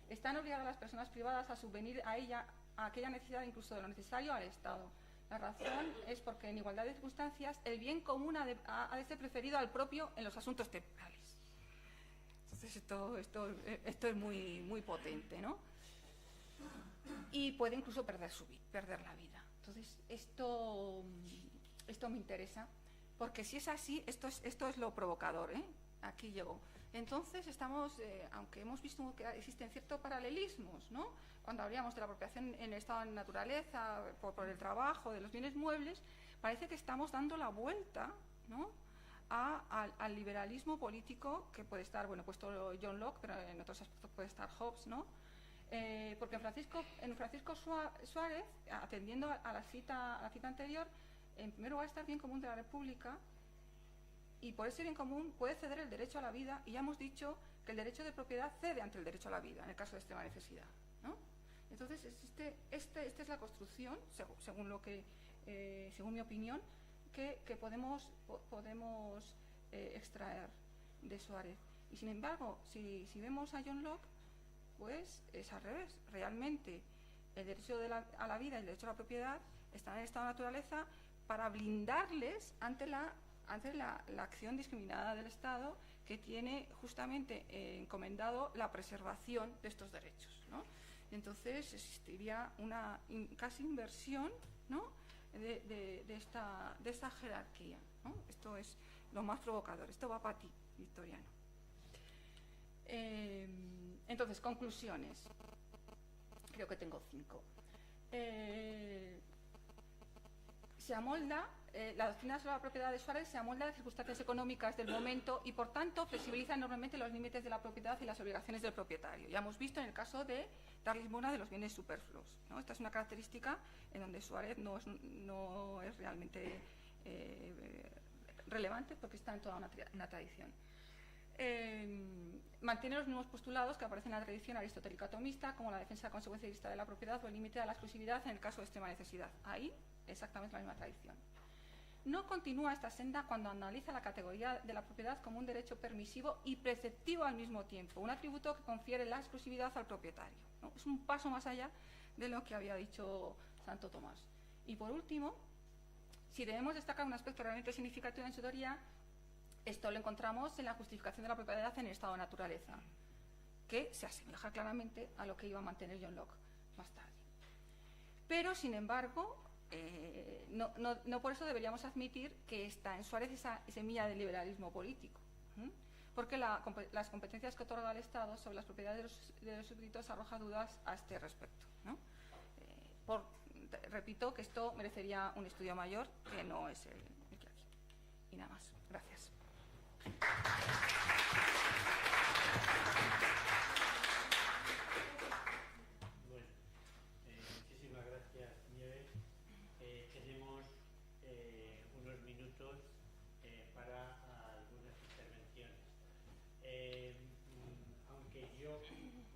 están obligadas las personas privadas a subvenir a ella, a aquella necesidad incluso de lo necesario al Estado. La razón es porque en igualdad de circunstancias el bien común ha de ser preferido al propio en los asuntos temporales. Entonces esto es muy potente, ¿no? Y puede incluso perder la vida. Entonces esto me interesa, porque si es así, esto es lo provocador, ¿eh? Aquí llegó. Entonces estamos, aunque hemos visto que existen ciertos paralelismos, ¿no? Cuando hablábamos de la apropiación en el estado de naturaleza, por el trabajo, de los bienes muebles, parece que estamos dando la vuelta, ¿no?, al liberalismo político, que puede estar, bueno, puesto John Locke, pero en otros aspectos puede estar Hobbes, ¿no? Porque en Francisco Suárez, atendiendo a la cita anterior, en primer lugar está el bien común de la República, y por ese bien común puede ceder el derecho a la vida, y ya hemos dicho que el derecho de propiedad cede ante el derecho a la vida, en el caso de extrema necesidad, ¿no? Entonces, esta es la construcción, según mi opinión, que podemos extraer de Suárez. Y sin embargo, si vemos a John Locke, pues es al revés. Realmente el derecho a la vida y el derecho a la propiedad están en el estado de naturaleza para blindarles ante la acción discriminada del Estado, que tiene justamente encomendado la preservación de estos derechos, ¿no? Entonces existiría una casi inversión, ¿no?, de esta jerarquía, ¿no? Esto es lo más provocador. Esto va para ti, Victoriano. Entonces, conclusiones. Creo que tengo 5. Se amolda, la doctrina sobre la propiedad de Suárez se amolda a las circunstancias económicas del momento y, por tanto, flexibiliza enormemente los límites de la propiedad y las obligaciones del propietario. Ya hemos visto en el caso de dar Lisbona de los bienes superfluos, ¿no? Esta es una característica en donde Suárez no es realmente relevante, porque está en toda una tradición. Mantiene los mismos postulados que aparecen en la tradición aristotélica atomista, como la defensa consecuencialista de la propiedad o el límite a la exclusividad en el caso de extrema necesidad. Ahí, exactamente la misma tradición. No continúa esta senda cuando analiza la categoría de la propiedad como un derecho permisivo y preceptivo al mismo tiempo, un atributo que confiere la exclusividad al propietario, ¿no? Es un paso más allá de lo que había dicho Santo Tomás. Y por último, si debemos destacar un aspecto realmente significativo en su teoría, esto lo encontramos en la justificación de la propiedad en el estado de naturaleza, que se asemeja claramente a lo que iba a mantener John Locke más tarde. Pero, sin embargo, no por eso deberíamos admitir que está en Suárez esa semilla del liberalismo político, porque las competencias que otorga el Estado sobre las propiedades de los súbditos arroja dudas a este respecto, ¿no? Repito que esto merecería un estudio mayor, que no es el que hay. Y nada más. Gracias. Bueno, muchísimas gracias, Nieves. Tenemos unos minutos para algunas intervenciones. Aunque yo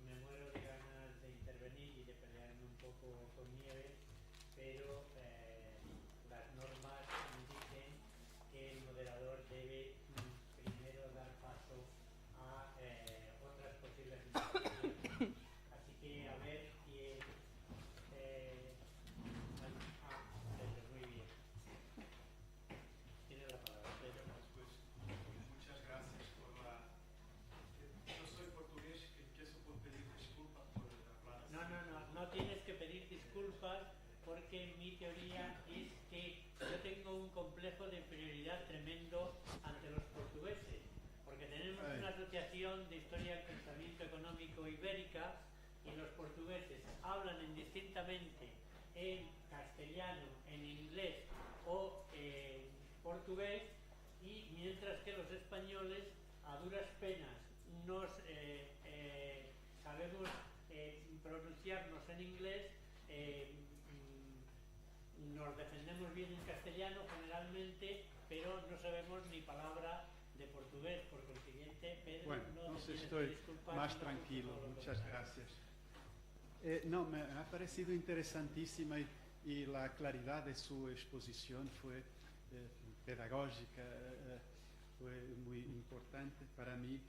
me muero de ganas de intervenir y de pelearme un poco con Nieves, pero las normas dicen que el moderador debe primero dar paso a otras posibles intervenciones. Así que a ver quién... muy bien. Tiene la palabra, Pedro. Pues muchas gracias por la... Yo soy portugués y empiezo por pedir disculpas por hablar. No tienes que pedir disculpas, porque mi teoría es que yo tengo un complejo de inferioridad tremendo ante los portugueses, porque tenemos una asociación de historia del pensamiento económico ibérica, y los portugueses hablan indistintamente en castellano, en inglés o en portugués, y mientras que los españoles a duras penas nos sabemos pronunciarnos en inglés, nos defendemos bien en castellano generalmente, pero no sabemos ni palabra de portugués, por consiguiente, Pedro, bueno, no entonces te estoy tienes que disculpar, más no, tranquilo. no, Muchas gracias. No, me ha parecido interesantísima y la claridad de su exposición fue pedagógica, fue muy importante para mí.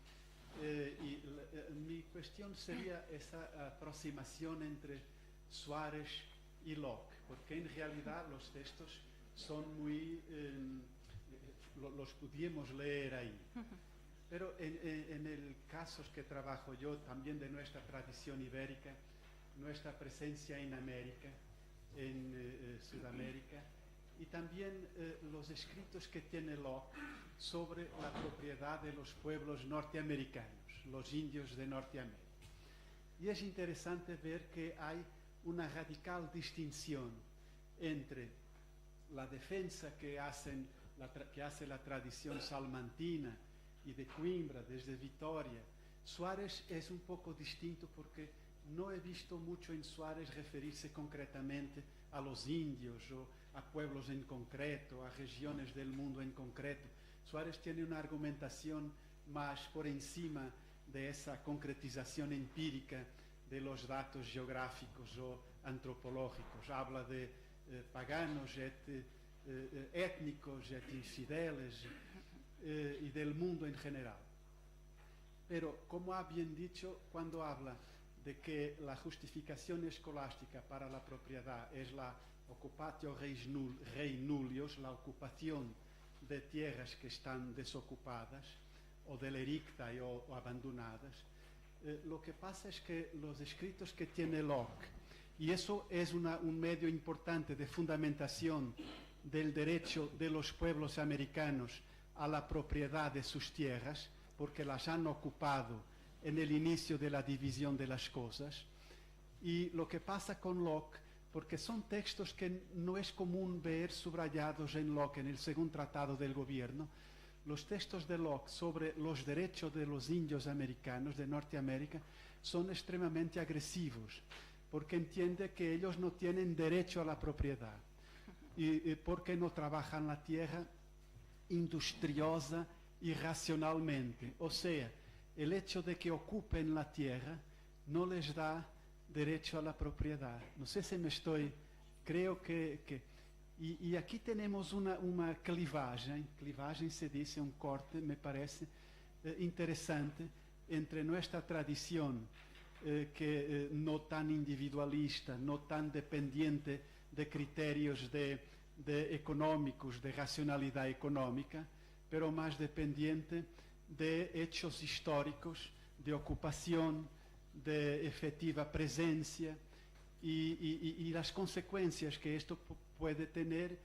Mi cuestión sería esa aproximación entre Suárez y Locke, porque en realidad los textos son muy... los pudiéramos leer ahí. Pero en el caso que trabajo yo, también de nuestra tradición ibérica, nuestra presencia en América, en Sudamérica, y también los escritos que tiene Locke sobre la propiedad de los pueblos norteamericanos, los indios de Norteamérica. Y es interesante ver que hay una radical distinción entre la defensa que hace la tradición salmantina y de Coimbra, desde Vitoria. Suárez es un poco distinto porque no he visto mucho en Suárez referirse concretamente a los indios o a pueblos en concreto, a regiones del mundo en concreto. Suárez tiene una argumentación más por encima de esa concretización empírica de los datos geográficos o antropológicos. Habla de paganos, étnicos, infideles y del mundo en general. Pero, como ha bien dicho, cuando habla de que la justificación escolástica para la propiedad es la occupatio rei nullius, la ocupación de tierras que están desocupadas o delerictae o abandonadas, lo que pasa es que los escritos que tiene Locke, y eso es un medio importante de fundamentación del derecho de los pueblos americanos a la propiedad de sus tierras, porque las han ocupado en el inicio de la división de las cosas. Y lo que pasa con Locke, porque son textos que no es común ver subrayados en Locke, en el segundo tratado del gobierno, los textos de Locke sobre los derechos de los indios americanos de Norteamérica son extremadamente agresivos, porque entiende que ellos no tienen derecho a la propiedad y porque no trabajan la tierra industriosa y racionalmente. O sea, el hecho de que ocupen la tierra no les da derecho a la propiedad. No sé si me estoy... Creo que y aquí tenemos una clivaje se dice, un corte, me parece interesante, entre nuestra tradición que no tan individualista, no tan dependiente de criterios de económicos, de racionalidad económica, pero más dependiente de hechos históricos, de ocupación, de efectiva presencia y las consecuencias que esto puede tener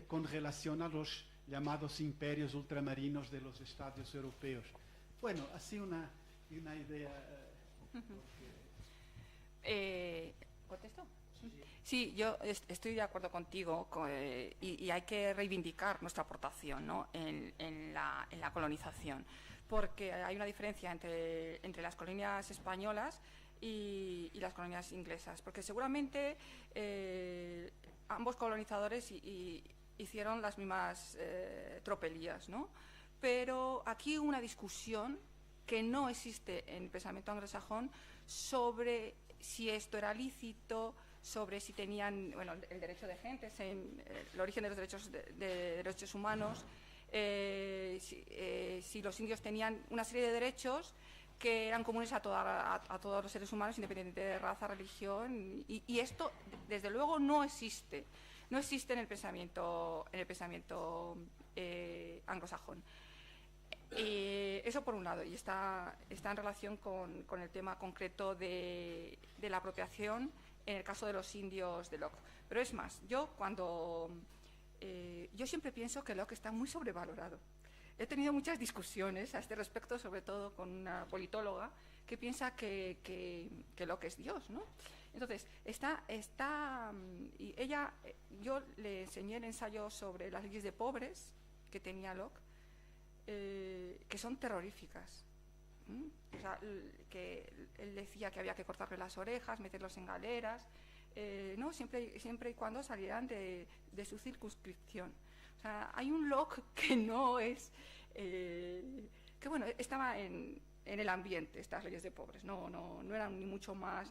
con relación a los llamados imperios ultramarinos de los estados europeos. Bueno, así una idea. ¿Contesto? Sí, yo estoy de acuerdo contigo y hay que reivindicar nuestra aportación, ¿no? en la colonización, porque hay una diferencia entre las colonias españolas y las colonias inglesas, porque seguramente ambos colonizadores hicieron las mismas tropelías, ¿no? Pero aquí hubo una discusión que no existe en el pensamiento anglosajón sobre si esto era lícito, sobre si tenían, bueno, el derecho de gentes, el origen de los derechos humanos, si los indios tenían una serie de derechos que eran comunes a todos los seres humanos, independientemente de raza, religión, y esto, desde luego, no existe en el pensamiento anglosajón. Eso por un lado, y está en relación con el tema concreto de la apropiación en el caso de los indios de Locke. Pero es más, yo siempre pienso que Locke está muy sobrevalorado. He tenido muchas discusiones a este respecto, sobre todo con una politóloga que piensa que Locke es Dios, ¿no? Entonces, y ella, yo le enseñé el ensayo sobre las leyes de pobres que tenía Locke, que son terroríficas. O sea, que él decía que había que cortarle las orejas, meterlos en galeras, no, siempre y cuando salieran de su circunscripción. O sea, hay un Locke que no es que bueno, estaba en el ambiente estas leyes de pobres, no eran ni mucho más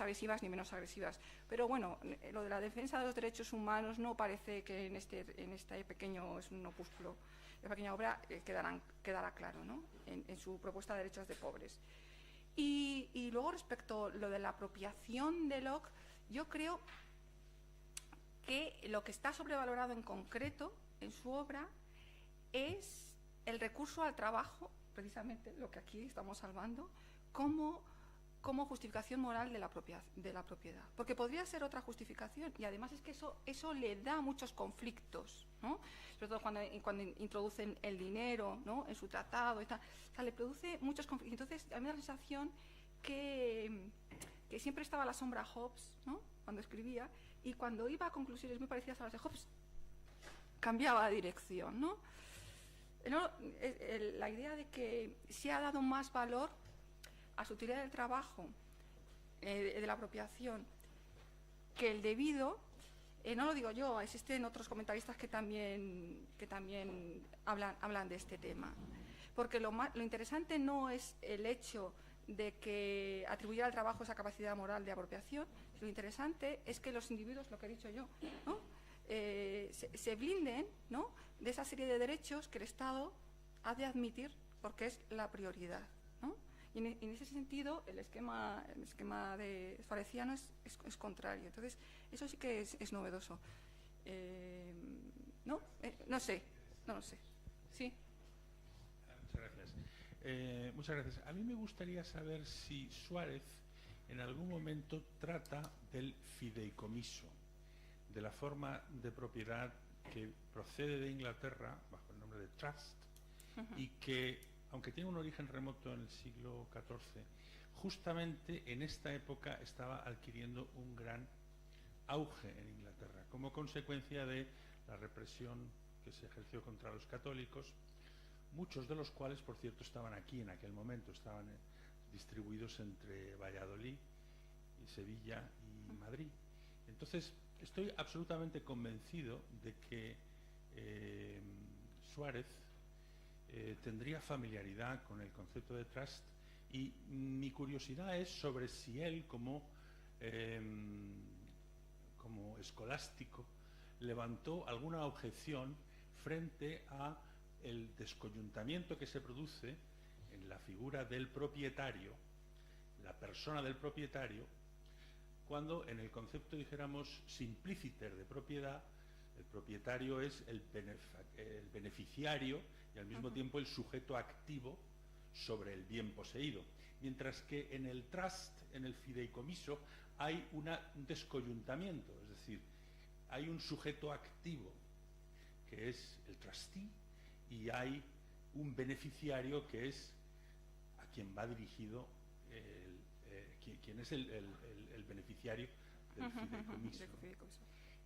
agresivas ni menos agresivas, pero bueno, lo de la defensa de los derechos humanos no parece que en este pequeño, es un opúsculo, de pequeña obra, quedará claro, ¿no? En su propuesta de derechos de pobres. Y luego, respecto a lo de la apropiación de Locke, yo creo que lo que está sobrevalorado en concreto en su obra es el recurso al trabajo, precisamente lo que aquí estamos hablando, como justificación moral de la propiedad. Porque podría ser otra justificación, y además es que eso le da muchos conflictos, ¿no? Sobre todo cuando introducen el dinero, ¿no?, en su tratado y tal. O sea, le produce muchos conflictos. Entonces, a mí me da la sensación que siempre estaba a la sombra a Hobbes, ¿no?, cuando escribía, y cuando iba a conclusiones muy parecidas a las de Hobbes, cambiaba de dirección, ¿no? La idea de que se ha dado más valor a su teoría del trabajo, de la apropiación, que el debido, no lo digo yo, existen otros comentaristas que también hablan de este tema. Porque lo interesante no es el hecho de que atribuir al trabajo esa capacidad moral de apropiación, lo interesante es que los individuos, lo que he dicho yo, ¿no?, se blinden, ¿no?, de esa serie de derechos que el Estado ha de admitir porque es la prioridad, ¿no? Y en ese sentido el esquema de Suareziano es contrario. Entonces, eso sí que es novedoso. ¿No? No lo sé. Sí. Muchas gracias. Muchas gracias. A mí me gustaría saber si Suárez en algún momento trata del fideicomiso, de la forma de propiedad que procede de Inglaterra bajo el nombre de trust, y que, aunque tiene un origen remoto en el siglo XIV, justamente en esta época estaba adquiriendo un gran auge en Inglaterra, como consecuencia de la represión que se ejerció contra los católicos, muchos de los cuales, por cierto, estaban aquí en aquel momento, estaban distribuidos entre Valladolid y Sevilla y Madrid. Entonces, estoy absolutamente convencido de que Suárez tendría familiaridad con el concepto de trust, y mi curiosidad es sobre si él, como escolástico, levantó alguna objeción frente a el descoyuntamiento que se produce en la figura del propietario, la persona del propietario, cuando en el concepto, dijéramos, simpliciter de propiedad, el propietario es el beneficiario y al mismo tiempo el sujeto activo sobre el bien poseído, mientras que en el trust, en el fideicomiso, hay un descoyuntamiento, es decir, hay un sujeto activo que es el trustee y hay un beneficiario que es a quien va dirigido quien es el beneficiario del fideicomiso.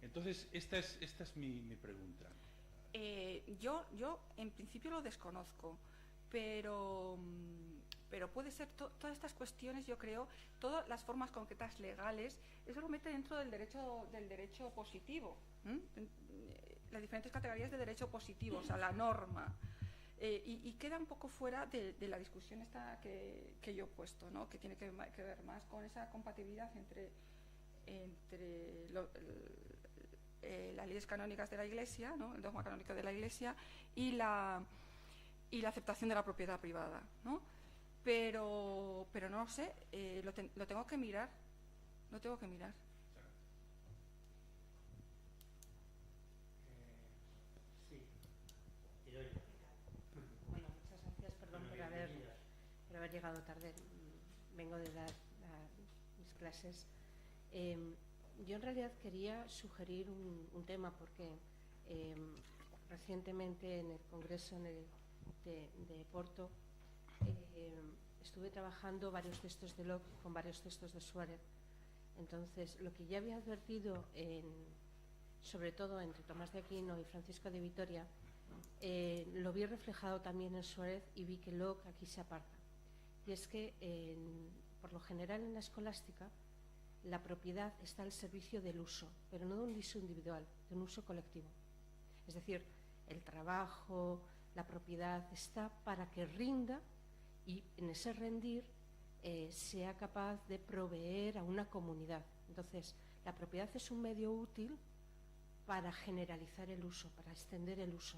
Entonces, esta es mi pregunta. Yo en principio lo desconozco, pero puede ser todas estas cuestiones, yo creo, todas las formas concretas legales, eso lo mete dentro del derecho positivo, las diferentes categorías de derecho positivo, o sea, la norma. Y queda un poco fuera de la discusión esta que yo he puesto, ¿no?, que tiene que ver más con esa compatibilidad entre las leyes canónicas de la Iglesia, ¿no?, el dogma canónico de la Iglesia, y la aceptación de la propiedad privada, ¿no? Pero no lo sé, lo tengo que mirar. Por haber llegado tarde. Vengo de dar mis clases. Yo en realidad quería sugerir un tema, porque recientemente en el Congreso de Porto estuve trabajando varios textos de Locke con varios textos de Suárez. Entonces, lo que ya había advertido, sobre todo entre Tomás de Aquino y Francisco de Vitoria, lo vi reflejado también en Suárez, y vi que Locke aquí se aparta. Y es que, por lo general en la escolástica, la propiedad está al servicio del uso, pero no de un uso individual, de un uso colectivo. Es decir, el trabajo, la propiedad está para que rinda y en ese rendir sea capaz de proveer a una comunidad. Entonces, la propiedad es un medio útil para generalizar el uso, para extender el uso.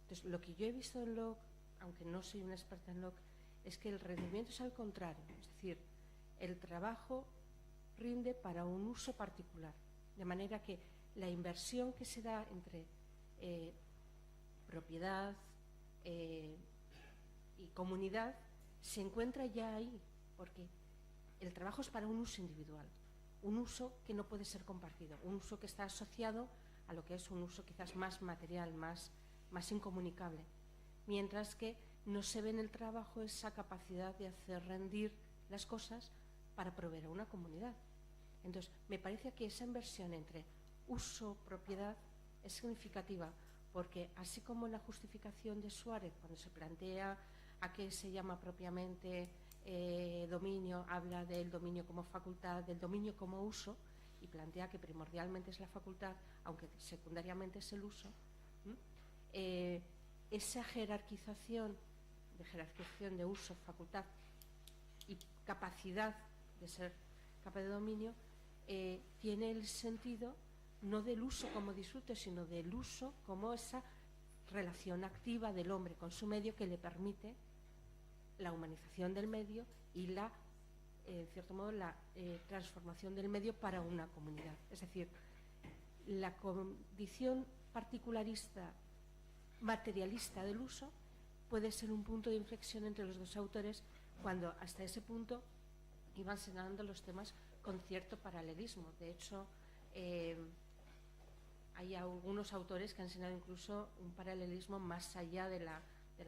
Entonces, lo que yo he visto en Locke, aunque no soy una experta en Locke, es que el rendimiento es al contrario, es decir, el trabajo rinde para un uso particular, de manera que la inversión que se da entre propiedad y comunidad se encuentra ya ahí, porque el trabajo es para un uso individual, un uso que no puede ser compartido, un uso que está asociado a lo que es un uso quizás más material, más incomunicable, mientras que no se ve en el trabajo esa capacidad de hacer rendir las cosas para proveer a una comunidad. Entonces, me parece que esa inversión entre uso-propiedad es significativa, porque así como la justificación de Suárez, cuando se plantea a qué se llama propiamente dominio, habla del dominio como facultad, del dominio como uso, y plantea que primordialmente es la facultad, aunque secundariamente es el uso, esa jerarquización de uso, facultad y capacidad de ser capaz de dominio, tiene el sentido no del uso como disfrute, sino del uso como esa relación activa del hombre con su medio que le permite la humanización del medio y en cierto modo, la transformación del medio para una comunidad. Es decir, la condición particularista, materialista del uso puede ser un punto de inflexión entre los dos autores, cuando hasta ese punto iban señalando los temas con cierto paralelismo. De hecho, hay algunos autores que han señalado incluso un paralelismo más allá de la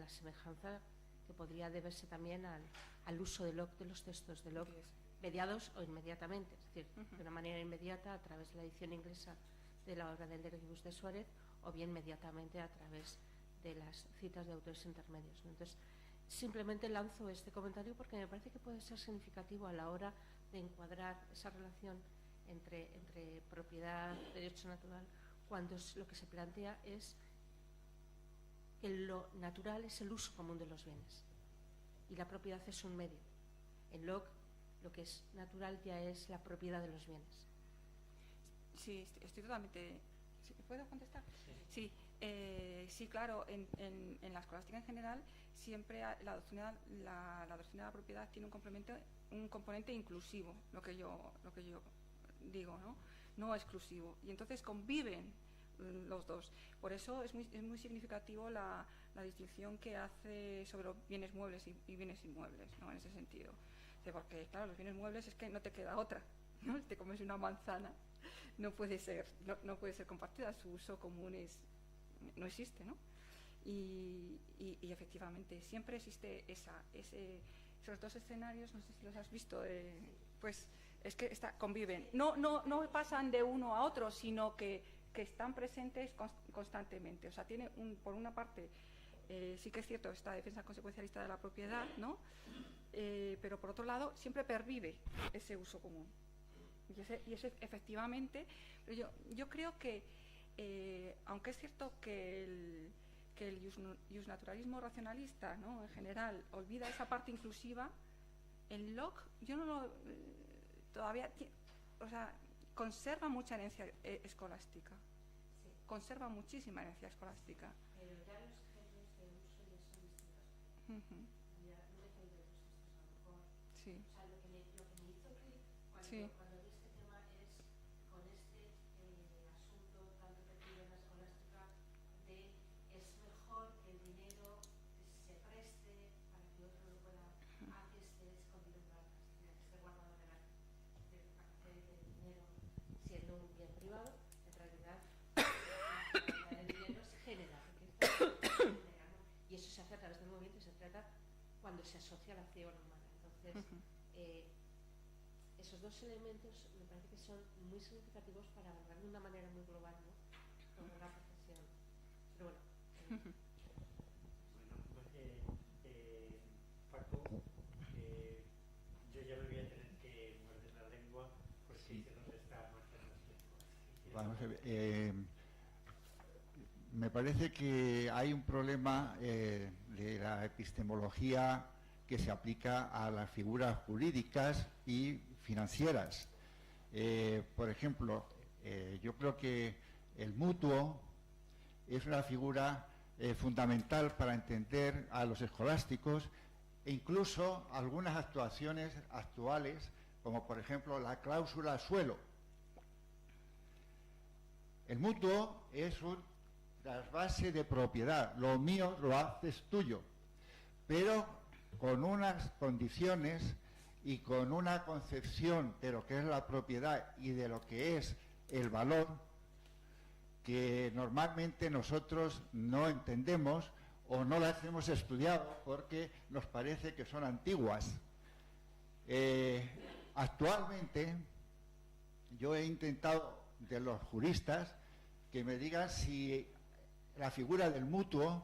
semejanza que podría deberse también al uso de Locke, de los textos de Locke, mediados o inmediatamente, es decir, de una manera inmediata a través de la edición inglesa de la obra del Dergibus de Suárez, o bien inmediatamente a través de las citas de autores intermedios. Entonces, simplemente lanzo este comentario porque me parece que puede ser significativo a la hora de encuadrar esa relación entre propiedad, derecho natural, cuando lo que se plantea es que lo natural es el uso común de los bienes y la propiedad es un medio. En Locke, lo que es natural ya es la propiedad de los bienes. Sí, estoy totalmente... ¿Puedo contestar? Sí, sí, claro, en la escolástica en general siempre la doctrina de la propiedad tiene un componente inclusivo, lo que yo digo, no exclusivo, y entonces conviven los dos. Por eso es muy significativo la distinción que hace sobre los bienes muebles y bienes inmuebles, ¿no? En ese sentido, porque claro, los bienes muebles es que no te queda otra, ¿no? Si te comes una manzana no puede ser compartida, su uso común no existe, ¿no? Y efectivamente siempre existe esos dos escenarios, no sé si los has visto, pues es que conviven, no pasan de uno a otro, sino que están presentes constantemente. O sea, tiene por una parte, sí que es cierto, esta defensa consecuencialista de la propiedad, ¿no? Pero por otro lado siempre pervive ese uso común. Y ese efectivamente, yo creo que aunque es cierto que el justnaturalismo racionalista, ¿no?, en general olvida esa parte inclusiva, en Locke yo no lo todavía, o sea, conserva mucha herencia escolástica, sí. Conserva muchísima herencia escolástica. Pero ya los ejemplos de uso ya son distintos. Ya no me caí de los textos a lo mejor. Sí. O sea, lo que me hizo clic cuando sí. Cuando vi este tema es con este asunto tan repetido en la escolástica de es mejor que el dinero se preste para que otro lo pueda a que esté escondido en barcas, que esté guardado en el dinero siendo un bien privado, en realidad el dinero se genera y eso se hace a través del movimiento y se trata cuando se asocia a la acción humana. Entonces, esos dos elementos me parece que son muy significativos para abordar de una manera muy global, ¿no?, toda la profesión. Pero bueno. Paco, yo ya me voy a tener que morder la lengua porque sí. Se nos está marcando el tiempo. Vamos a ver, me parece que hay un problema de la epistemología que se aplica a las figuras jurídicas y financieras. Por ejemplo, yo creo que el mutuo es una figura fundamental para entender a los escolásticos e incluso algunas actuaciones actuales, como por ejemplo la cláusula suelo. El mutuo es un trasvase de propiedad, lo mío lo haces tuyo, pero con unas condiciones y con una concepción de lo que es la propiedad y de lo que es el valor que normalmente nosotros no entendemos o no las hemos estudiado porque nos parece que son antiguas. Actualmente yo he intentado de los juristas que me digan si la figura del mutuo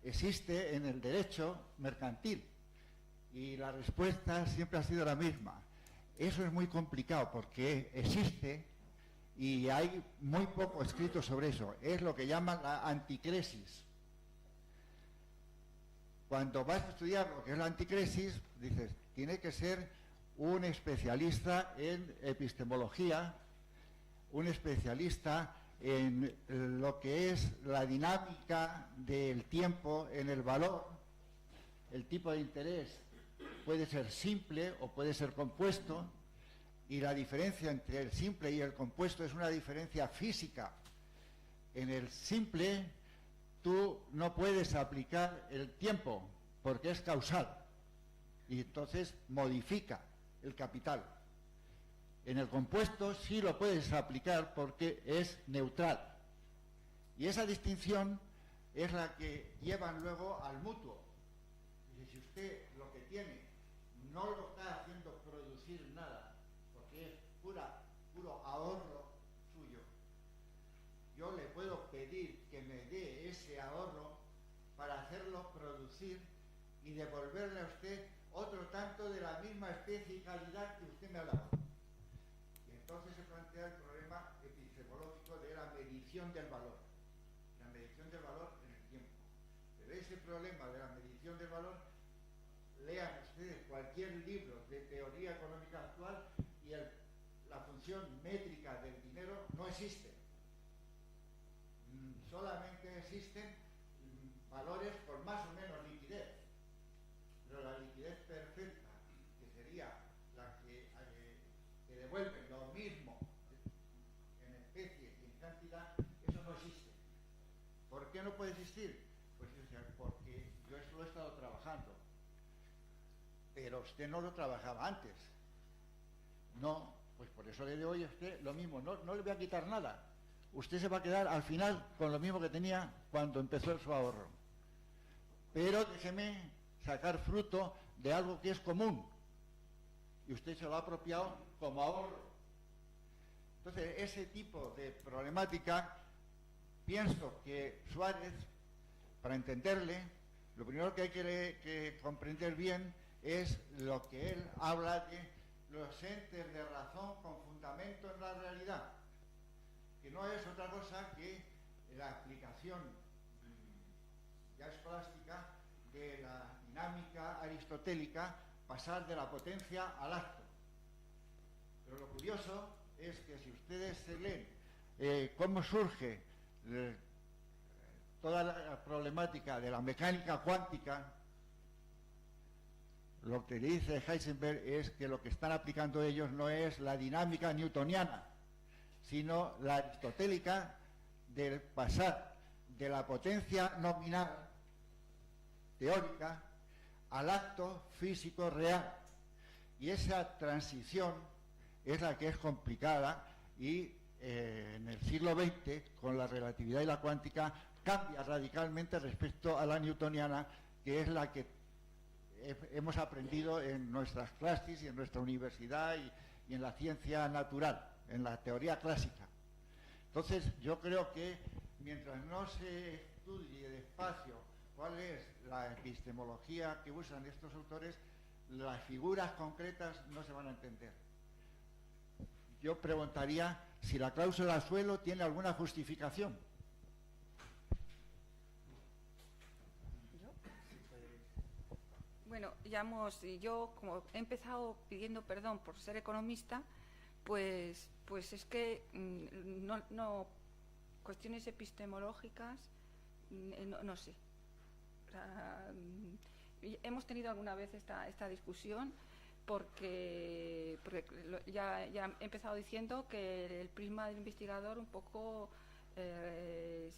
existe en el derecho mercantil, y la respuesta siempre ha sido la misma. Eso es muy complicado porque existe y hay muy poco escrito sobre eso. Es lo que llaman la anticresis. Cuando vas a estudiar lo que es la anticresis, dices, tiene que ser un especialista en epistemología, un especialista en lo que es la dinámica del tiempo en el valor. El tipo de interés puede ser simple o puede ser compuesto, y la diferencia entre el simple y el compuesto es una diferencia física. En el simple tú no puedes aplicar el tiempo porque es causal y entonces modifica el capital. En el compuesto sí lo puedes aplicar porque es neutral. Y esa distinción es la que llevan luego al mutuo. Y si usted lo que tiene no lo está haciendo producir nada, porque es puro ahorro suyo, yo le puedo pedir que me dé ese ahorro para hacerlo producir y devolverle a usted otro tanto de la misma especie y calidad que usted me ha dado. Y entonces se plantea el problema epistemológico de la medición del valor. La medición del valor en el tiempo. Pero ese problema de la medición del valor, lean ustedes cualquier libro de teoría económica actual y la función métrica del dinero no existe. Solamente existen valores con más o menos liquidez. Pero la liquidez perfecta, que sería la que devuelve lo mismo en especie y en cantidad, eso no existe. ¿Por qué no puede existir? Pues porque yo eso lo he estado trabajando. Pero usted no lo trabajaba antes. No, pues por eso le doy a usted lo mismo. No le voy a quitar nada. Usted se va a quedar al final con lo mismo que tenía cuando empezó su ahorro. Pero déjeme sacar fruto de algo que es común. Y usted se lo ha apropiado como ahorro. Entonces, ese tipo de problemática, pienso que Suárez, para entenderle, lo primero que hay que comprender bien es lo que él habla de los entes de razón con fundamento en la realidad, que no es otra cosa que la aplicación ya escolástica de la dinámica aristotélica, pasar de la potencia al acto. Pero lo curioso es que si ustedes se leen cómo surge toda la problemática de la mecánica cuántica, lo que dice Heisenberg es que lo que están aplicando ellos no es la dinámica newtoniana, sino la aristotélica del pasar de la potencia nominal teórica al acto físico real. Y esa transición es la que es complicada y en el siglo XX, con la relatividad y la cuántica, cambia radicalmente respecto a la newtoniana, que es la que hemos aprendido en nuestras clases y en nuestra universidad y en la ciencia natural, en la teoría clásica. Entonces, yo creo que mientras no se estudie despacio cuál es la epistemología que usan estos autores, las figuras concretas no se van a entender. Yo preguntaría si la cláusula suelo tiene alguna justificación. Bueno, yo como he empezado pidiendo perdón por ser economista, pues es que no cuestiones epistemológicas, no sé. O sea, hemos tenido alguna vez esta discusión porque ya he empezado diciendo que el prisma del investigador un poco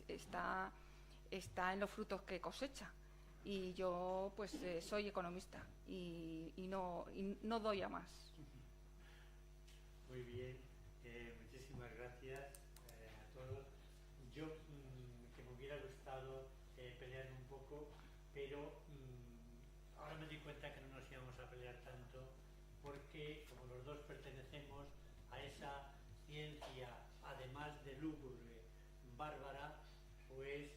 está en los frutos que cosecha. Y yo pues soy economista y no doy a más. Muy bien, muchísimas gracias a todos. Yo que me hubiera gustado pelear un poco, pero ahora me doy cuenta que no nos íbamos a pelear tanto, porque como los dos pertenecemos a esa ciencia, además de lúgubre, bárbara, pues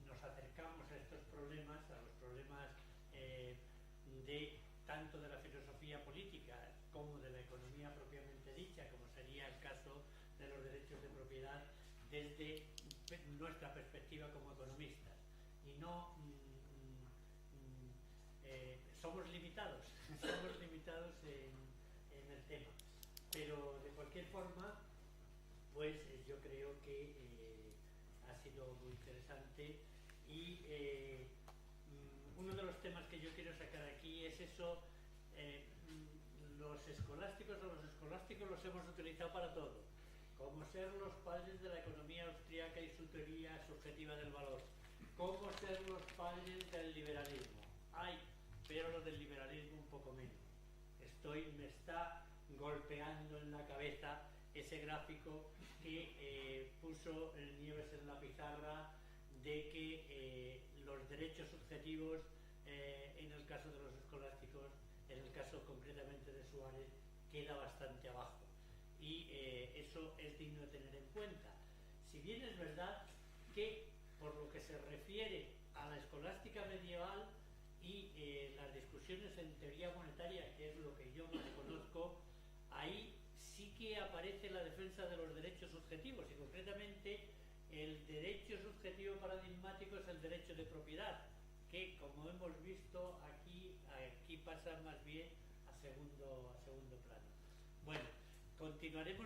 nos acercamos a estos problemas, a los problemas de tanto de la filosofía política como de la economía propiamente dicha, como sería el caso de los derechos de propiedad, desde nuestra perspectiva como economistas. Y no somos limitados en el tema. Pero de cualquier forma, pues yo creo que ha sido muy interesante y uno de los temas que yo quiero sacar aquí es eso. Los escolásticos los hemos utilizado para todo, como ser los padres de la economía austríaca y su teoría subjetiva del valor, como ser los padres del liberalismo. Pero los del liberalismo un poco menos. Me está golpeando en la cabeza ese gráfico que puso Nieves en la pizarra de que los derechos subjetivos en el caso de los escolásticos, en el caso concretamente de Suárez, queda bastante abajo. Y eso es digno de tener en cuenta. Si bien es verdad que por lo que se refiere a la escolástica medieval y las discusiones en teoría monetaria, que es lo que yo más conozco, ahí sí que aparece la defensa de los derechos subjetivos y concretamente el derecho subjetivo paradigmático es el derecho de propiedad, que como hemos visto aquí pasa más bien a segundo plano. Bueno, continuaremos.